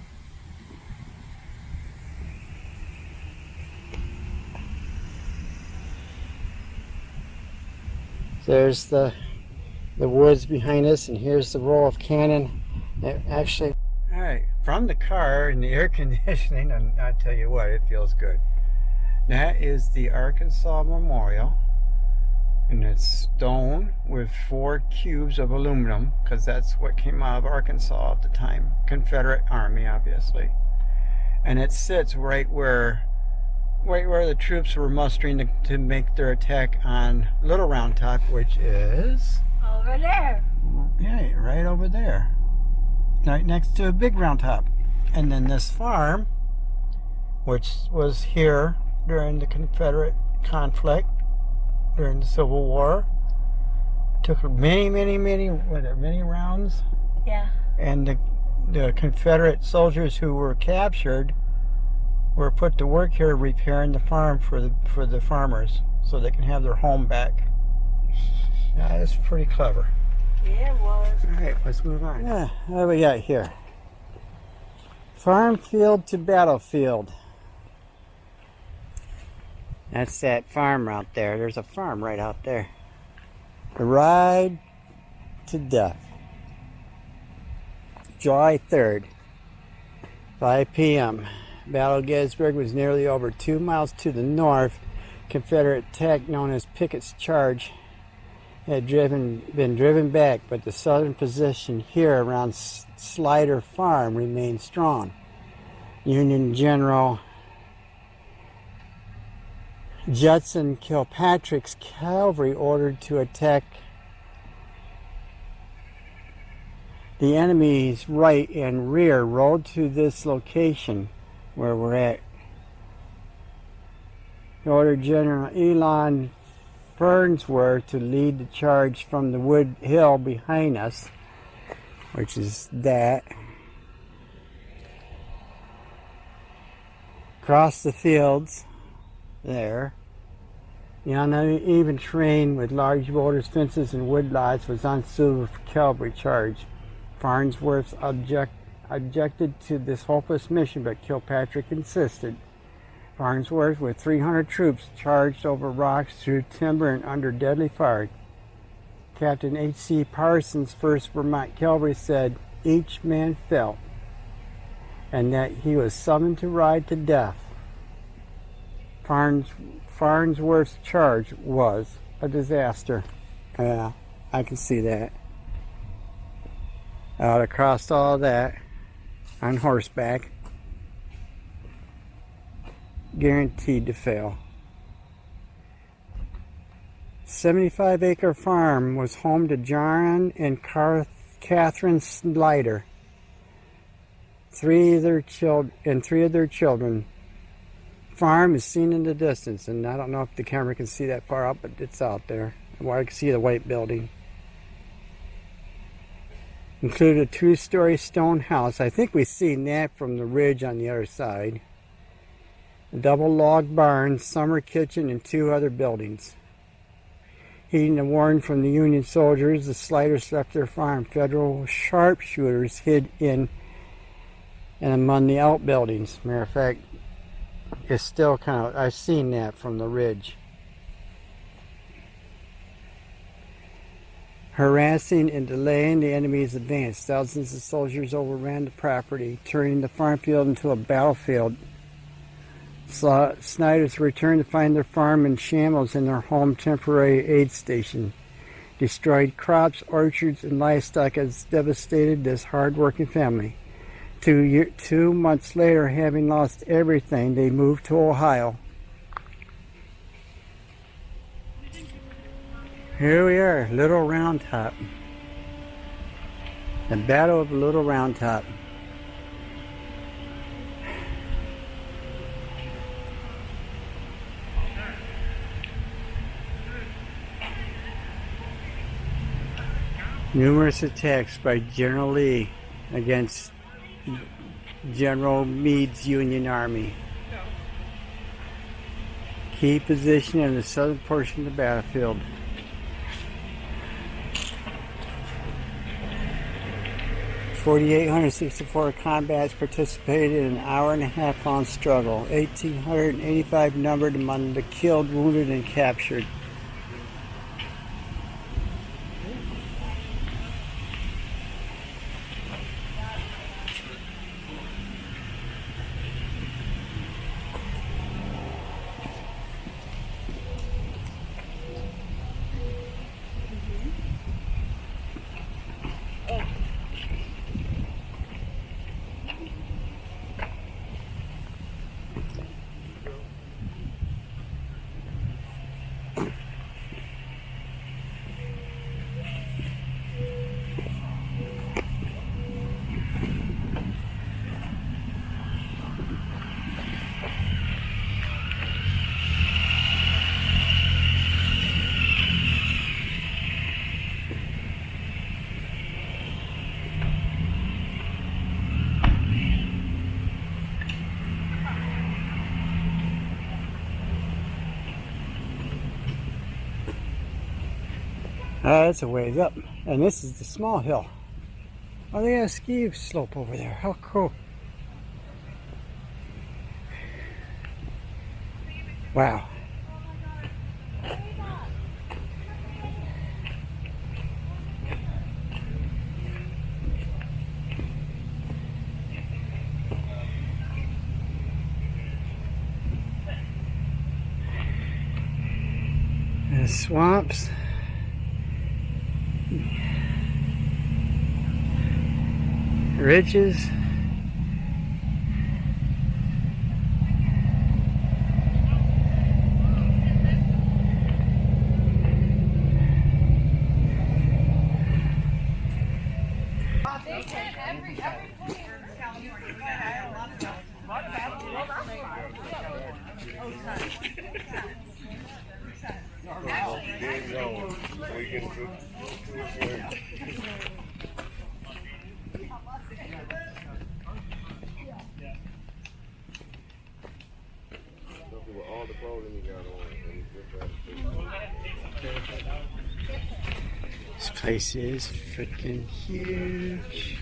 There's the woods behind us, and here's the row of cannon. Actually, all right, from the car and the air conditioning, and I tell you what, it feels good. That is the Arkansas Memorial, and it's stone with 4 cubes of aluminum, because that's what came out of Arkansas at the time. Confederate Army, obviously. And it sits right where the troops were mustering to make their attack on Little Round Top, which is over there. Yeah, right over there, right next to a Big Round Top. And then this farm, which was here during the Confederate conflict during the Civil War, took many rounds. Yeah. And the Confederate soldiers who were captured were put to work here repairing the farm for the farmers, so they can have their home back. That is pretty clever. Yeah, it was. All right, let's move on. Yeah, what do we got here? Farm field to battlefield. That's that farm out there. There's a farm right out there. The ride to death. July 3rd, 5 p.m. Battle of Gettysburg was nearly over 2 miles to the north. Confederate attack known as Pickett's Charge had been driven back, but the southern position here around Slider Farm remained strong. Union General Judson Kilpatrick's cavalry ordered to attack the enemy's right and rear rode to this location where we're at. He ordered General Elon Farnsworth to lead the charge from the wood hill behind us, which is that. Across the fields, there. The uneven terrain with large boulders, fences, and wood lots was unsuitable for cavalry charge. Farnsworth objected to this hopeless mission, but Kilpatrick insisted. Farnsworth, with 300 troops, charged over rocks, through timber, and under deadly fire. Captain H.C. Parsons, 1st Vermont Cavalry, said each man felt, and that he was summoned to ride to death. Farnsworth's charge was a disaster. Yeah, I can see that. Out across all that, on horseback, guaranteed to fail. 75-acre farm was home to John and Catherine Slider, three of their children. Farm is seen in the distance, and I don't know if the camera can see that far up, but it's out there. Well, I can see the white building. Included a 2-story stone house. I think we've seen that from the ridge on the other side. A double log barn, summer kitchen, and 2 other buildings. Heeding a warning from the Union soldiers, the Sliders left their farm. Federal sharpshooters hid in and among the outbuildings. Matter of fact, it's still kind of, I've seen that from the ridge. Harassing and delaying the enemy's advance. Thousands of soldiers overran the property, turning the farm field into a battlefield. Snyders returned to find their farm in shambles in their home temporary aid station. Destroyed crops, orchards, and livestock has devastated this hard-working family. 2 months later, having lost everything, they moved to Ohio. Here we are, Little Round Top. The Battle of Little Round Top. Numerous attacks by General Lee against General Meade's Union Army. Key position in the southern portion of the battlefield. (4,864 combats participated in an hour-and-a-half-long struggle. 1,885 numbered among the killed, wounded, and captured. That's a ways up. And this is the small hill. Oh, they got a ski slope over there. How cool. Wow. And swamps. Ridges. This place is freaking huge.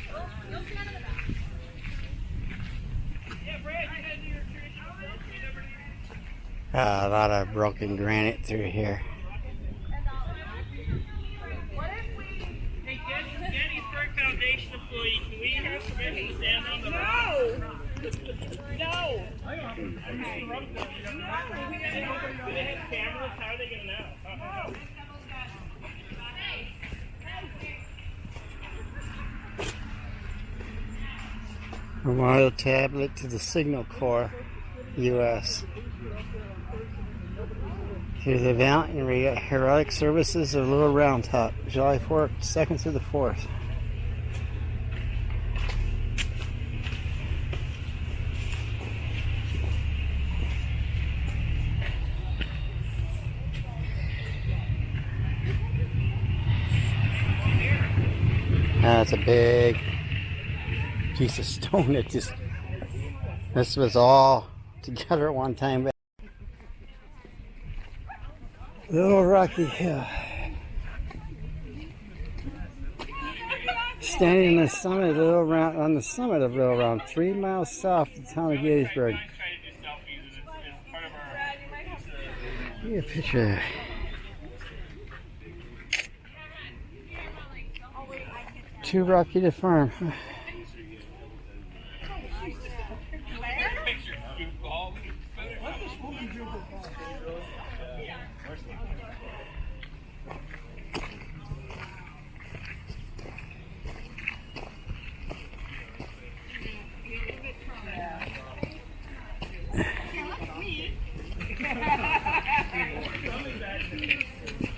A lot of broken granite through here. Hey, Gettysburg Foundation employee, can we have permission to stand on the road? No! Do they have cameras? How are they going to know? Memorial tablet to the Signal Corps, U.S. Here's the valiant and heroic services of Little Round Top, July 2nd through the 4th. That's a big piece of stone that just, this was all together at one time. Little Rocky Hill. Standing on the summit of Little Round, on the summit of Little Round, 3 miles south of the town of Gettysburg. Give me a picture of that. Too rocky to farm.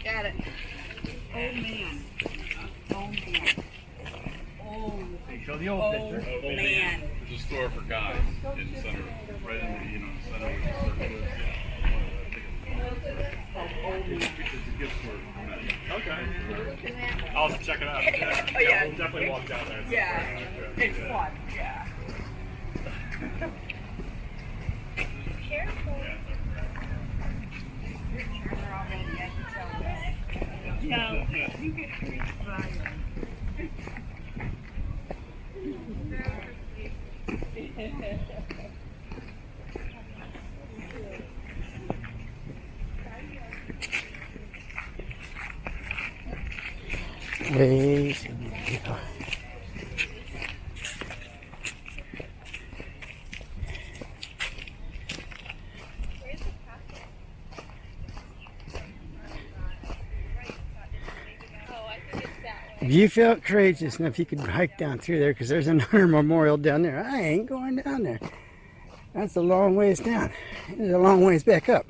Got it. Oh man. Oh man. Hey, show the old picture. Oh man. There's a store for guys in the center, right in the, center where the circle is. It's a gift store for men. Okay. I'll have to check it out. Yeah, Oh, yeah. We'll definitely walk down there. Yeah. It's fun. Yeah. Careful. No, you get free fire. Ways. If you felt courageous enough, you could hike down through there because there's another memorial down there. I ain't going down there. That's a long ways down. It's a long ways back up.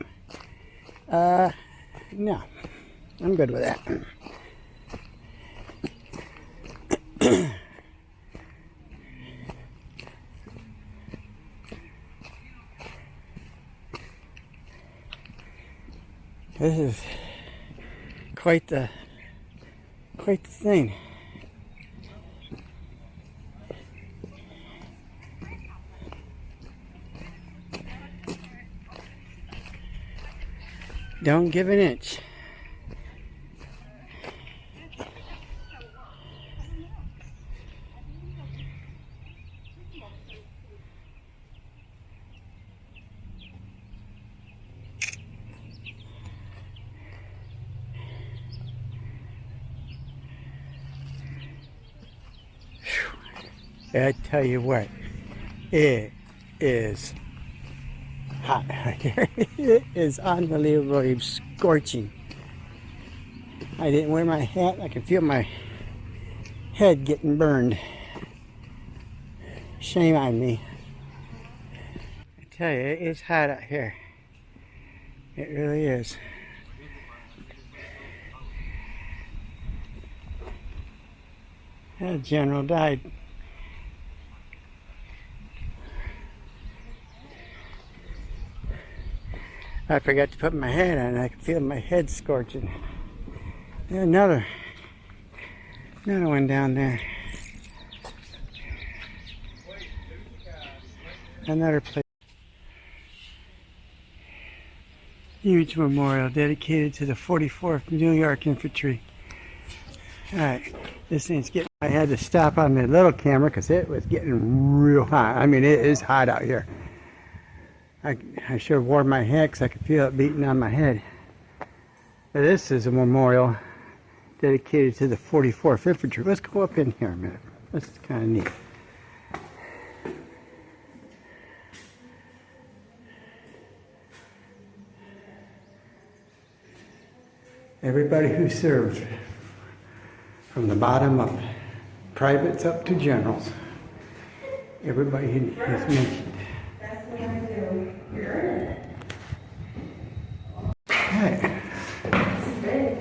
No, I'm good with that. This is quite the thing. Don't give an inch. I tell you what, it is hot out here. It is unbelievably scorching. I didn't wear my hat. I can feel my head getting burned. Shame on me. I tell you, it is hot out here. It really is. That general died. I forgot to put my hat on. I can feel my head scorching. There's another one down there. Another place. Huge memorial dedicated to the 44th New York Infantry. Alright, this thing's getting. I had to stop on the little camera because it was getting real hot. I mean, it is hot out here. I should have worn my hat because I could feel it beating on my head. Now, this is a memorial dedicated to the 44th Infantry. Let's go up in here a minute. This is kind of neat. Everybody who served, from the bottom up, privates up to generals. Everybody is mentioned. That's what I do. You're in it. Hey. It's big.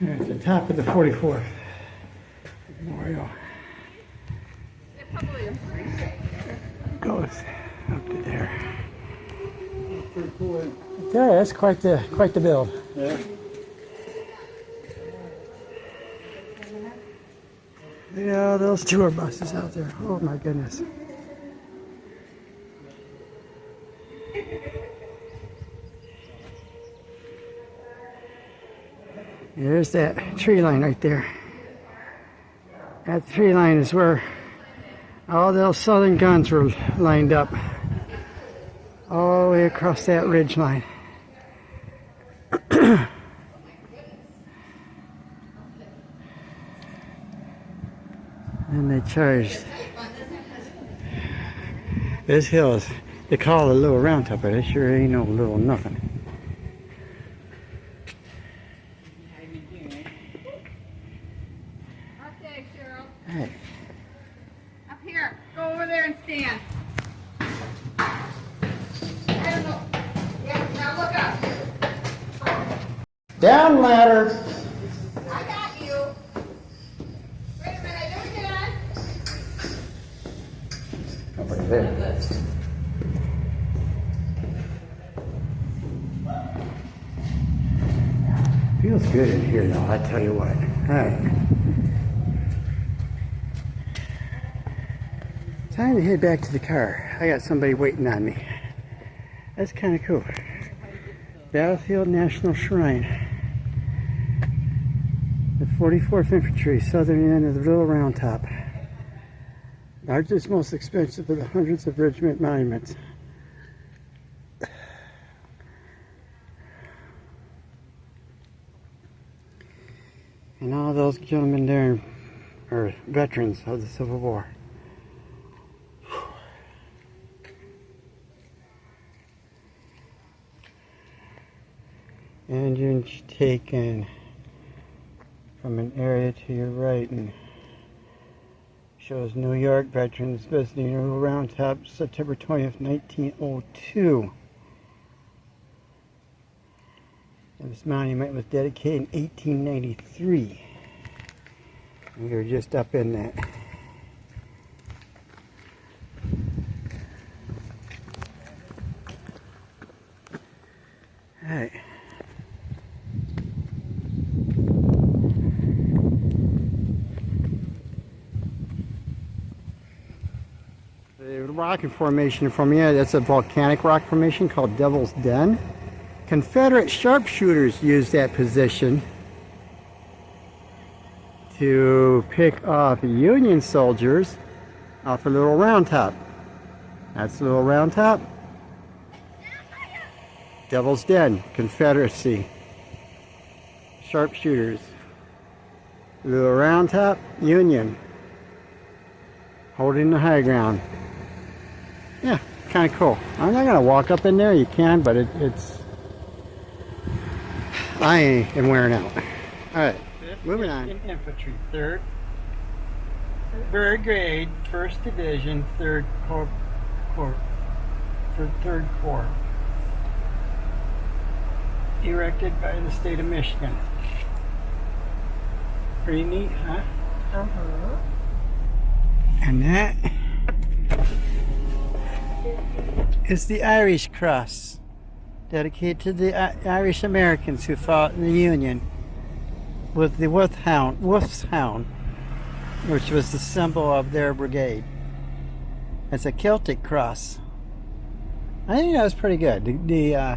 There's the top of the 44th Memorial. Goes up to there. Pretty cool. Yeah, that's quite the build. Yeah. Yeah, those tour buses out there. Oh my goodness. There's that tree line right there. That tree line is where all those Southern guns were lined up. All the way across that ridge line. And they charged. This hill is, they call it a little round top, but it sure ain't no little nothing. Okay, Cheryl. Hey. Up here. Go over there and stand. I don't know. Yeah, now look up. Down ladder. I got you. Wait a minute. Don't get on. Over there. Feels good in here though, I tell you what. Alright. Time to head back to the car. I got somebody waiting on me. That's kind of cool. Battlefield National Shrine. The 44th Infantry, southern end of the Little Round Top. Largest, most expensive of the hundreds of regiment monuments. And all those gentlemen there are veterans of the Civil War. Engines taken from an area to your right and shows New York veterans visiting a Round Top September 20th, 1902. And this monument was dedicated in 1893. We were just up in that. Alright. The rocking formation from here, that's a volcanic rock formation called Devil's Den. Confederate sharpshooters used that position to pick off Union soldiers off a Little Round Top. That's the Little Round Top. Devil's Den, Confederacy. Sharpshooters. The Round Top, Union. Holding the high ground. Yeah, kind of cool. I'm not going to walk up in there. You can, but it's... I am wearing out. Alright, moving on. Infantry, 3rd Brigade, 1st Division, 3rd Corps. 3rd Corps. Erected by the state of Michigan. Pretty neat, huh? Uh-huh. And that is the Irish Cross, dedicated to the Irish Americans who fought in the Union with the Wolf's Hound, which was the symbol of their brigade. It's a Celtic cross. I think that was pretty good. The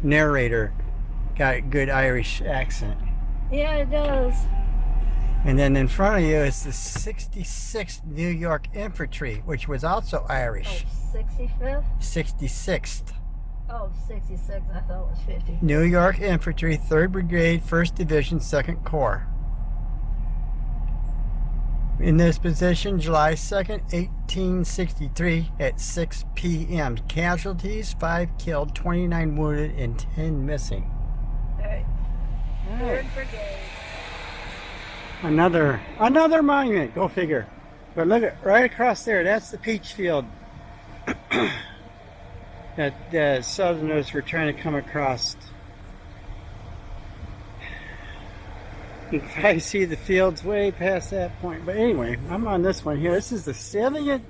narrator got a good Irish accent. Yeah, it does. And then in front of you is the 66th New York Infantry, which was also Irish. Oh, 65th? 66th. Oh, 66. I thought it was 50. New York Infantry, 3rd Brigade, 1st Division, 2nd Corps. In this position, July 2nd, 1863 at 6 p.m. Casualties, 5 killed, 29 wounded, and 10 missing. Alright. All right. 3rd Brigade. Another monument, go figure. But look at right across there, that's the peach field that the Southerners were trying to come across. You can probably see the fields way past that point. But anyway, I'm on this one here. This is the 70th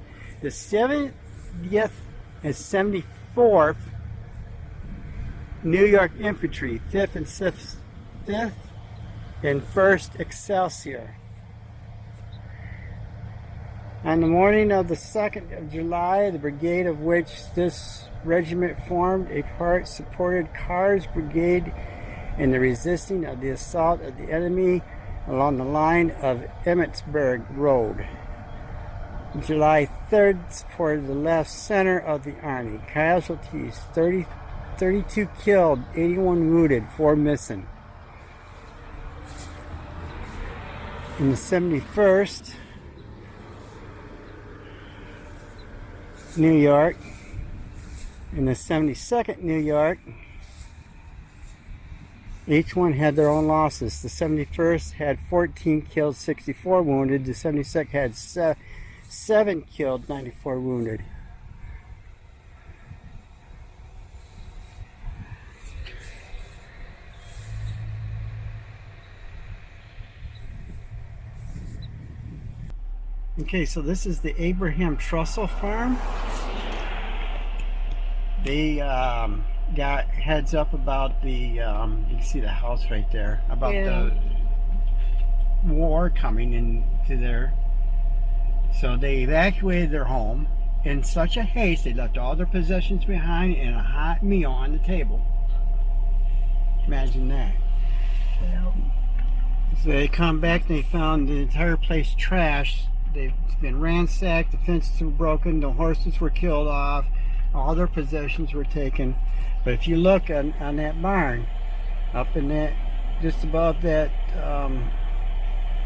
and 74th New York Infantry, 5th and 1st Excelsior. On the morning of the 2nd of July, the brigade of which this regiment formed a part supported Carr's brigade in the resisting of the assault of the enemy along the line of Emmitsburg Road. July 3rd supported the left center of the army. Casualties, 32 killed, 81 wounded, 4 missing. In the 71st New York, in the 72nd New York, each one had their own losses. The 71st had 14 killed, 64 wounded. The 72nd had 7 killed, 94 wounded. Okay, so this is the Abraham Trussell farm. They got heads up about the, you can see the house right there, about the war coming into there. So they evacuated their home in such a haste, they left all their possessions behind and a hot meal on the table. Imagine that. Yep. So they come back and they found the entire place trashed. They've been ransacked, the fences were broken, the horses were killed off, all their possessions were taken. But if you look on that barn, up in that, just above that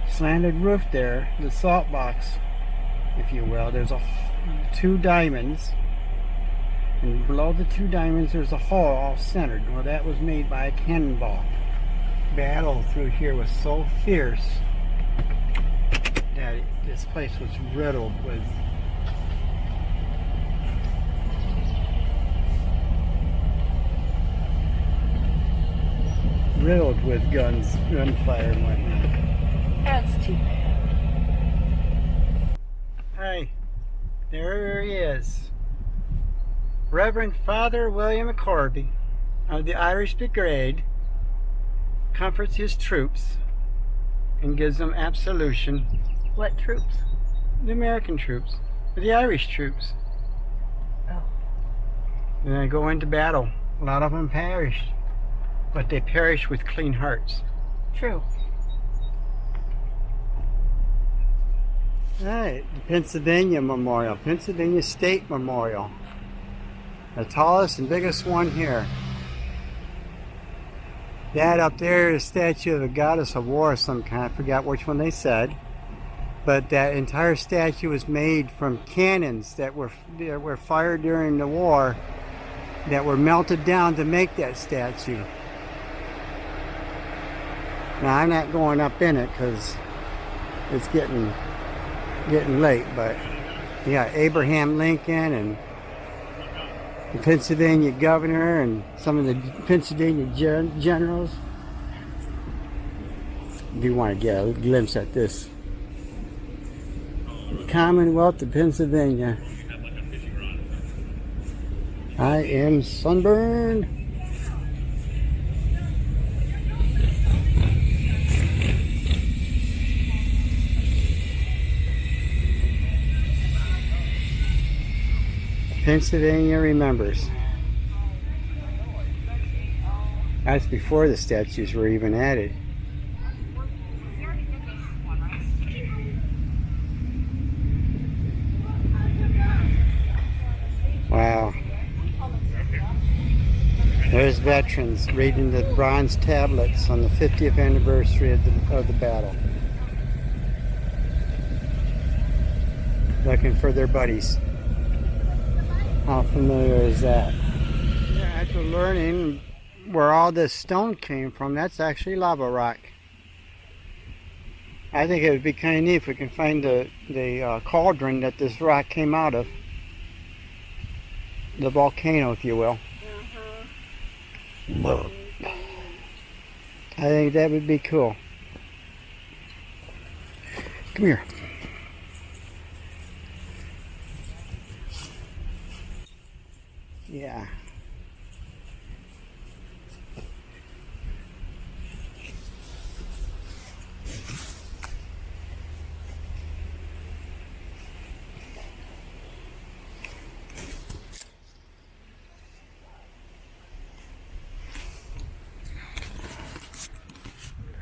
slanted roof there, the salt box, if you will, there's 2 diamonds. And below the 2 diamonds there's a hole all centered. Well, that was made by a cannonball. Battle through here was so fierce that this place was riddled with guns, gunfire and whatnot. That's too bad. Hey, there he is. Reverend Father William McCorby of the Irish Brigade comforts his troops and gives them absolution. What troops? The American troops, the Irish troops. Oh. And they go into battle. A lot of them perished, but they perished with clean hearts. True. All right, the Pennsylvania Memorial, Pennsylvania State Memorial. The tallest and biggest one here. That up there is a statue of a goddess of war of some kind. I forgot which one they said. But that entire statue was made from cannons that were fired during the war that were melted down to make that statue. Now I'm not going up in it because it's getting late, but you got Abraham Lincoln and the Pennsylvania governor and some of the Pennsylvania generals. If you want to get a glimpse at this. Commonwealth of Pennsylvania. I am sunburned. Pennsylvania remembers. That's before the statues were even added. Wow. There's veterans reading the bronze tablets on the 50th anniversary of the battle. Looking for their buddies. How familiar is that? Yeah, after learning where all this stone came from, that's actually lava rock. I think it would be kind of neat if we can find the cauldron that this rock came out of. The volcano, if you will. I think that would be cool. Come here. Yeah.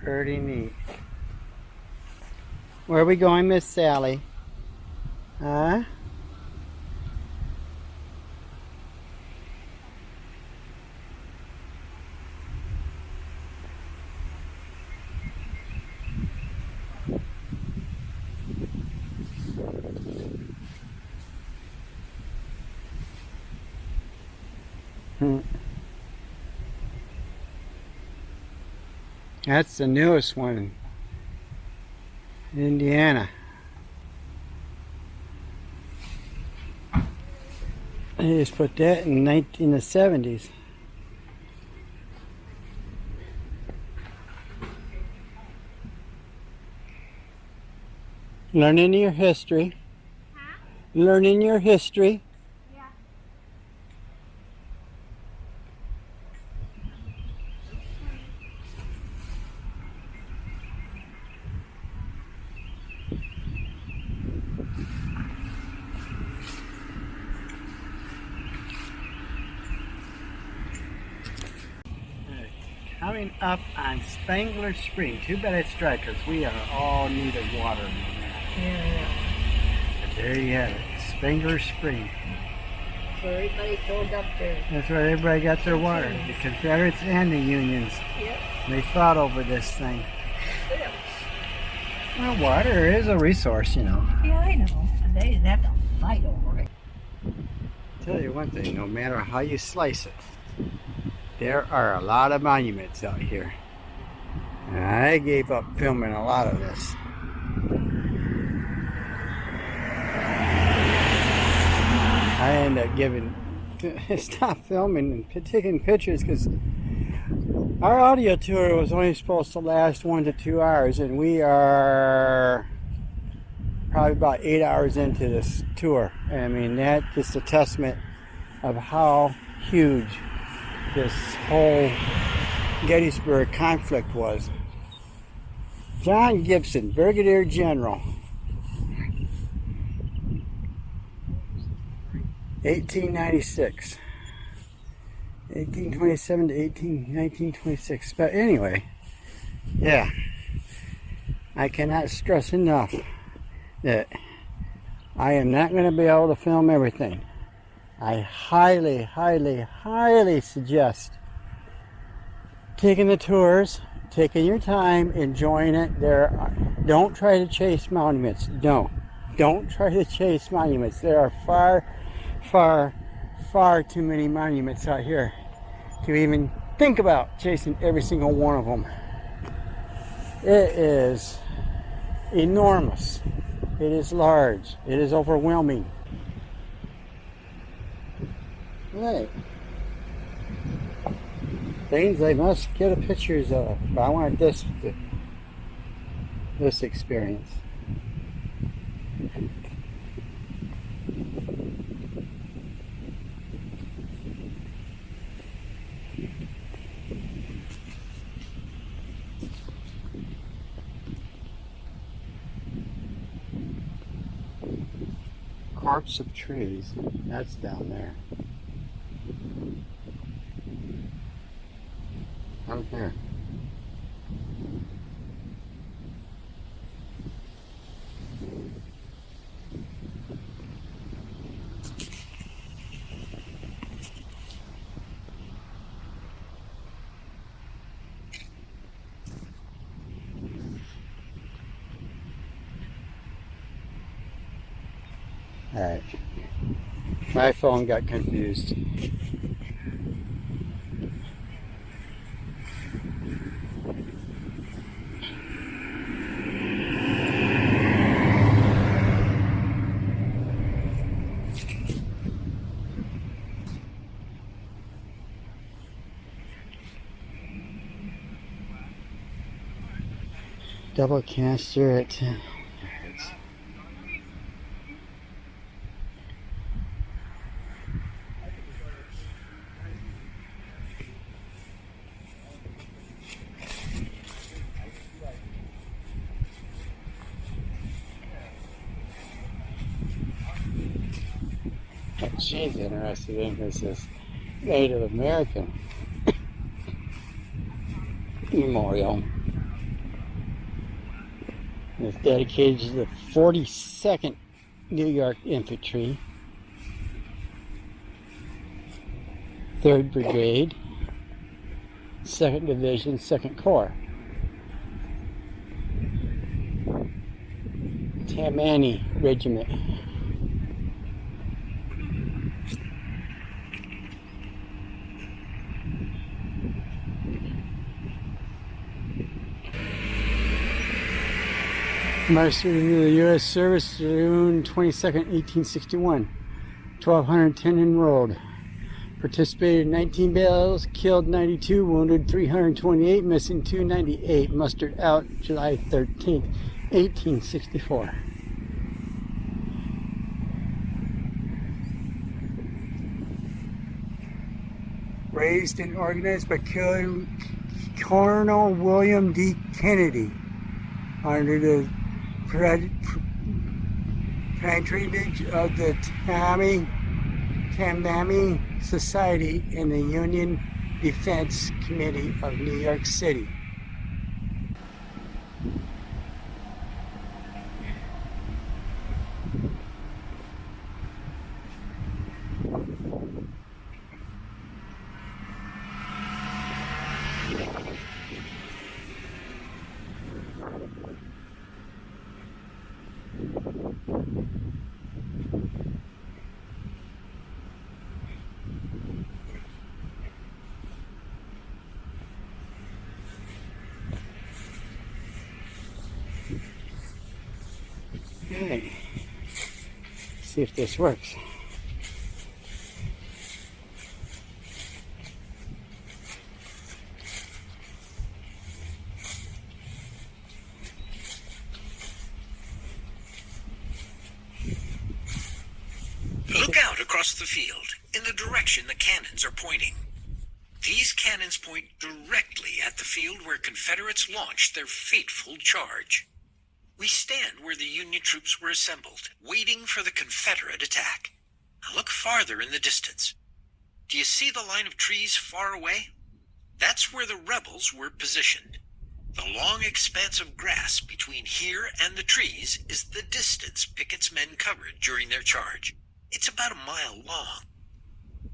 Pretty neat. Where are we going, Miss Sally? Huh? That's the newest one in Indiana. They just put that in the 70s. Learning your history. Huh? Learning your history. Yeah. Coming up on Spangler Spring. Too bad it's dry because we are all need of water. Yeah. But there you have it, Spangler Spring. So everybody filled up there. That's where everybody got their water. The Confederates and the Unions. Yep. They fought over this thing. Well, water is a resource, you know. Yeah, I know. They didn't have to fight over it. Tell you one thing, no matter how you slice it, there are a lot of monuments out here. And I gave up filming a lot of this. I ended up stop filming and taking pictures because our audio tour was only supposed to last 1 to 2 hours, and we are probably about 8 hours into this tour. I mean, that's just a testament of how huge this whole Gettysburg conflict was. John Gibson, Brigadier General, 1896, 1827 to 1926. But anyway, yeah, I cannot stress enough that I am not going to be able to film everything. I highly, highly, highly suggest taking the tours, taking your time, enjoying it. Don't try to chase monuments. Don't try to chase monuments. There are far too many monuments out here to even think about chasing every single one of them. It is enormous. It is large. It is overwhelming. Right. Things I must get a pictures of. But I wanted this experience. Corpse of trees. That's down there. I'm here. Alright. My phone got confused. Double canister at 10. What she's interested in is this Native American memorial. It's dedicated to the 42nd New York Infantry, 3rd Brigade, 2nd Division, 2nd Corps. Tammany Regiment. Mustered into the U.S. service June 22nd, 1861. 1,210 enrolled. Participated in 19 battles, killed 92, wounded 328, missing 298. Mustered out July 13th, 1864. Raised and organized by Colonel William D. Kennedy under the patronage of the Tammany Society and the Union Defense Committee of New York City. Okay, see if this works. Look out across the field, in the direction the cannons are pointing. These cannons point directly at the field where Confederates launched their fateful charge. We stand where the Union troops were assembled, waiting for the Confederate attack. Now look farther in the distance. Do you see the line of trees far away? That's where the rebels were positioned. The long expanse of grass between here and the trees is the distance Pickett's men covered during their charge. It's about a mile long.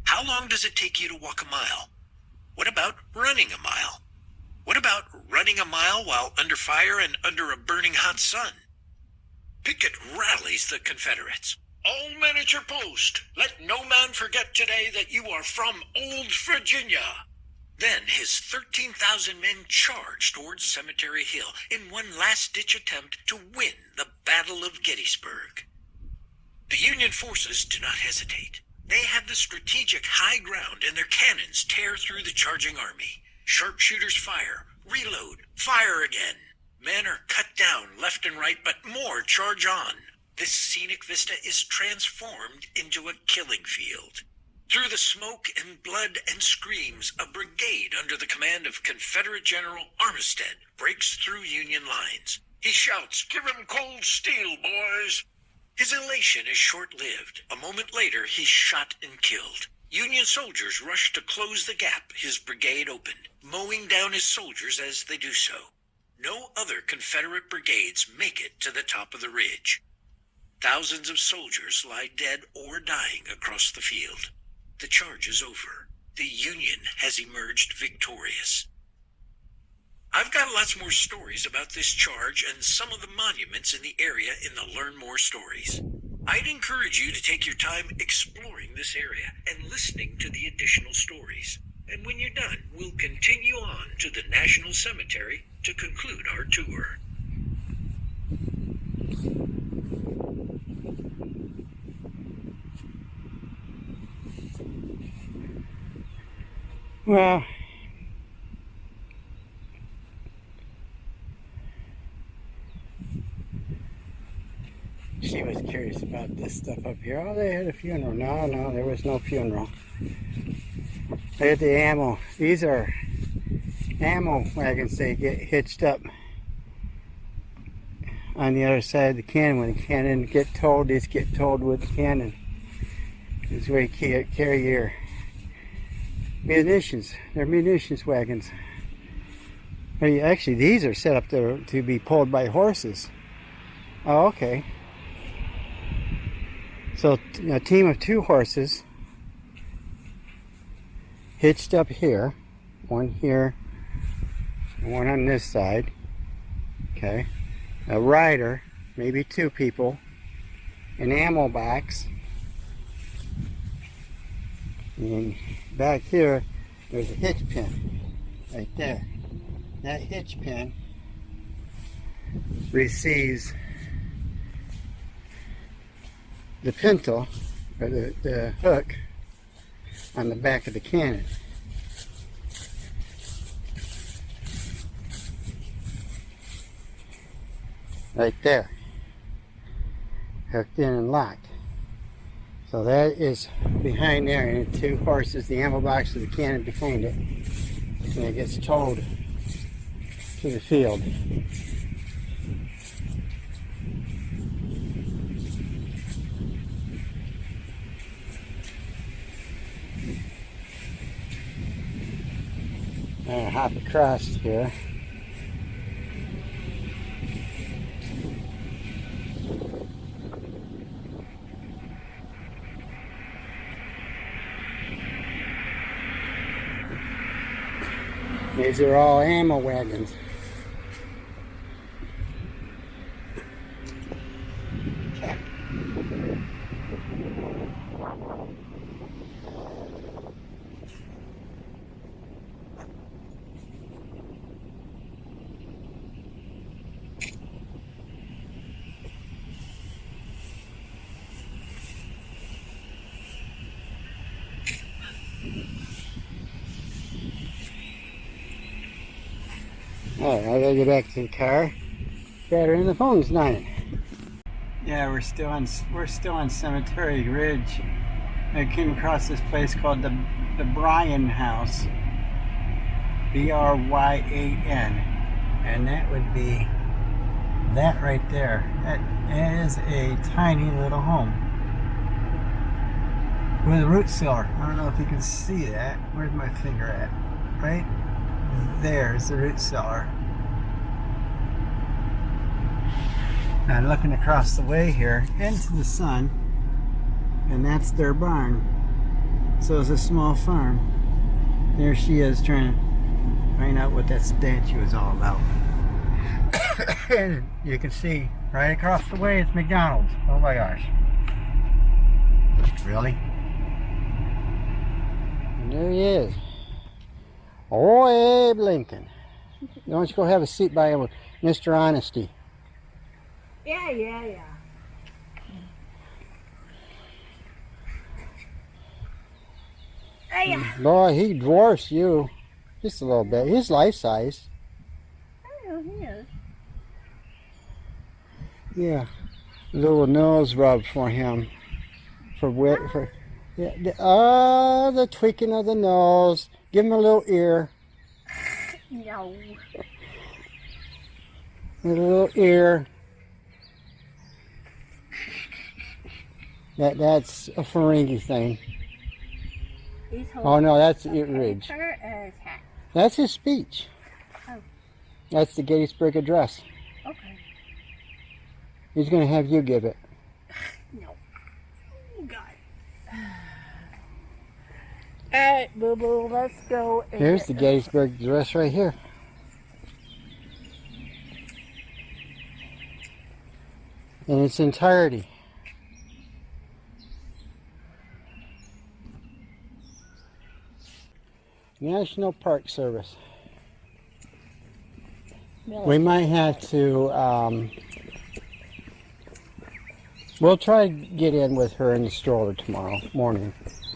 How long does it take you to walk a mile? What about running a mile? running a mile while under fire and under a burning hot sun. Pickett rallies the Confederates. All men at your post. Let no man forget today that you are from Old Virginia. Then his 13,000 men charged towards Cemetery Hill in one last-ditch attempt to win the Battle of Gettysburg. The Union forces do not hesitate. They have the strategic high ground, and their cannons tear through the charging army. Sharpshooters fire, reload, fire again. Men are cut down left and right, but more charge on. This scenic vista is transformed into a killing field. Through the smoke and blood and screams, a brigade under the command of Confederate General Armistead breaks through Union lines. He shouts, "Give 'em cold steel, boys!" His elation is short-lived. A moment later, he's shot and killed. Union soldiers rush to close the gap his brigade opened, mowing down his soldiers as they do so. No other Confederate brigades make it to the top of the ridge. Thousands of soldiers lie dead or dying across the field. The charge is over. The Union has emerged victorious. I've got lots more stories about this charge and some of the monuments in the area in the Learn More Stories. I'd encourage you to take your time exploring this area and listening to the additional stories. And when you're done, we'll continue on to the National Cemetery to conclude our tour. Well, she was curious about this stuff up here. Oh, they had a funeral. No, there was no funeral. Look at the ammo. These are ammo wagons. They get hitched up on the other side of the cannon. When the cannon get towed, these get towed with the cannon. This is where you carry your munitions. They're munitions wagons. Actually, these are set up to be pulled by horses. Oh, okay. So a team of 2 horses hitched up here, one here and one on this side. Okay. A rider, maybe 2 people, an ammo box, and back here there's a hitch pin right there. That hitch pin receives the pintle, or the hook, on the back of the cannon. Right there. Hooked in and locked. So that is behind there, and the 2 horses, the ammo box with the cannon behind it. And it gets towed to the field. I'm going to hop across here. These are all ammo wagons. Alright, I gotta get back to the car. Battery in the phone's dying. Yeah, we're still on Cemetery Ridge. I came across this place called the Bryan House. B-R-Y-A-N. And that would be that right there. That is a tiny little home with a root cellar. I don't know if you can see that. Where's my finger at? Right there's the root cellar. And looking across the way here into the sun, and that's their barn. So it's a small farm. There she is trying to Find out what that statue is all about. And you can see right across the way it's McDonald's. Oh my gosh. Really? And there he is. Oh, Abe Lincoln. Why don't you go have a seat by him with Mr. Honesty? Yeah. Hey, Boy, he dwarfs you. Just a little bit. He's life size. I know he is. Yeah. Little nose rub for him. For yeah. The tweaking of the nose. Give him a little ear. No. A little ear. That's a Ferengi thing. He's Oh no, that's ear ridge. paper and his hat. That's his speech. Oh. That's the Gettysburg Address. Okay. He's going to have you give it. No. Oh, God. Alright, boo-boo, let's go. And Here's get the Gettysburg Address right here. In its entirety. National Park Service. We might have to, we'll try to get in with her in the stroller tomorrow morning.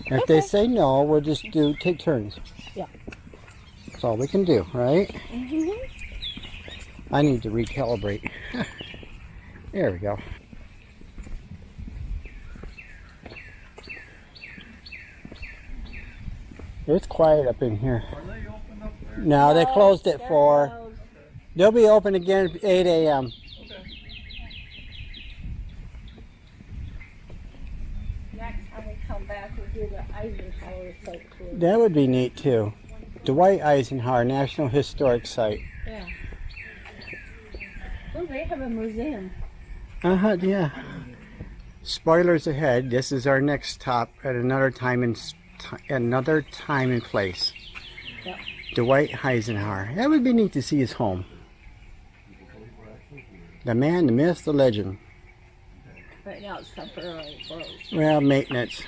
If they say no, we'll just take turns. Yeah. That's all we can do, right? Mm-hmm. I need to recalibrate. There we go. It's quiet up in here. Are they open up there? No, they closed at 4. They'll be open again at 8 a.m. Okay. Next time we come back, we'll do the Eisenhower site tour. That would be neat too. Dwight Eisenhower National Historic Site. Yeah. Oh, they have a museum. Yeah. Spoilers ahead. This is our next stop at another time and place. Yep. Dwight Eisenhower. That would be neat to see his home. The man, the myth, the legend. Right now it's temporarily closed. Well, maintenance.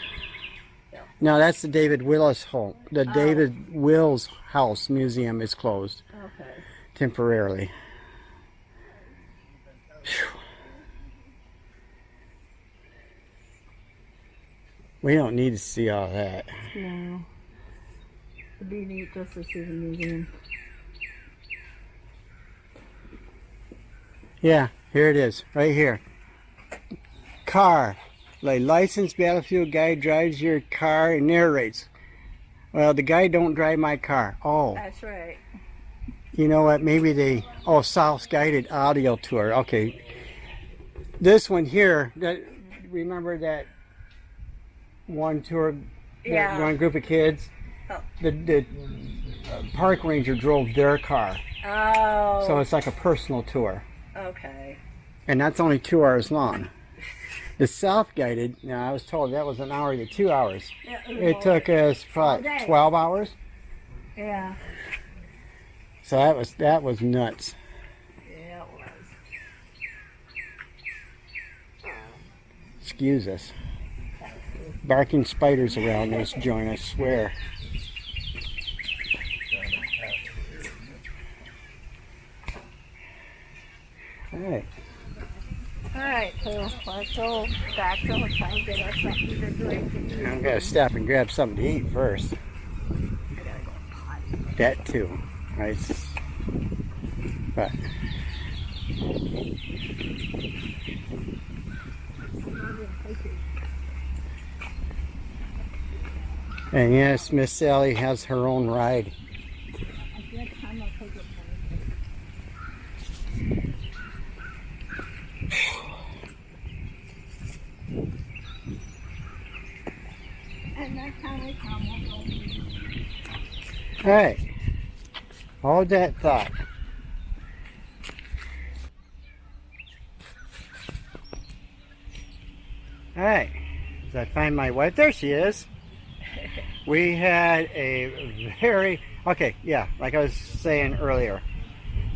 Yeah. No, that's the David Willis home. The David Wills House Museum is closed Okay. temporarily. Phew. We don't need to see all that. No. It'd be neat just to see the museum. Yeah, here it is, right here. Car. Like licensed battlefield guy drives your car and narrates. Well, the guy don't drive my car. Oh, That's right. you know what? Maybe they. Oh, South Guided Audio Tour. Okay. This one here. Remember that one tour? Yeah. One group of kids. Oh. The park ranger drove their car, Oh. so it's like a personal tour. Okay. And that's only 2 hours long. The self-guided, now I was told that was an hour to 2 hours. Yeah, It took us All day. 12 hours. Yeah. So that was nuts. Yeah, it was. Excuse us. Barking spiders around this joint, I swear. All right. Alright, so let's go back to the hotel and get us something to drink. I'm gonna stop and grab something to eat first. That too, right? But and yes, Miss Sally has her own ride. And next time we come, we'll go. All right, hold that thought. All right, as I find my wife, there she is. We had a very Okay, yeah, like I was saying earlier,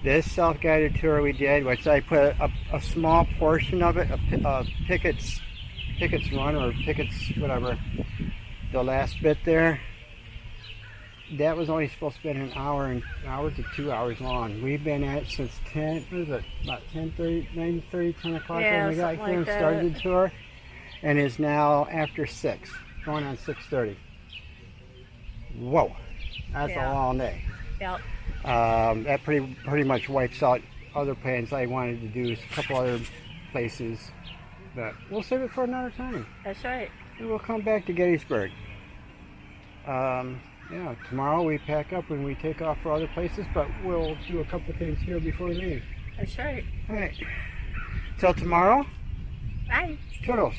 this self-guided tour we did, which I put a small portion of it, a Pickett's Run or Pickett's whatever, the last bit there, that was only supposed to be an hour to 2 hours long. We've been at it since 10, what is it, about 10:30, 9:30, 10 o'clock Yeah, when we got something here and like started that. the tour, and is now after 6, going on 6:30. Whoa, that's Yeah. a long day. Yep. That pretty much wipes out other plans I wanted to do, a couple other places, but we'll save it for another time. That's right. And we'll come back to Gettysburg. Yeah, tomorrow we pack up and we take off for other places, but we'll do a couple things here before we leave. That's right. All right. Till tomorrow. Bye. Toodles.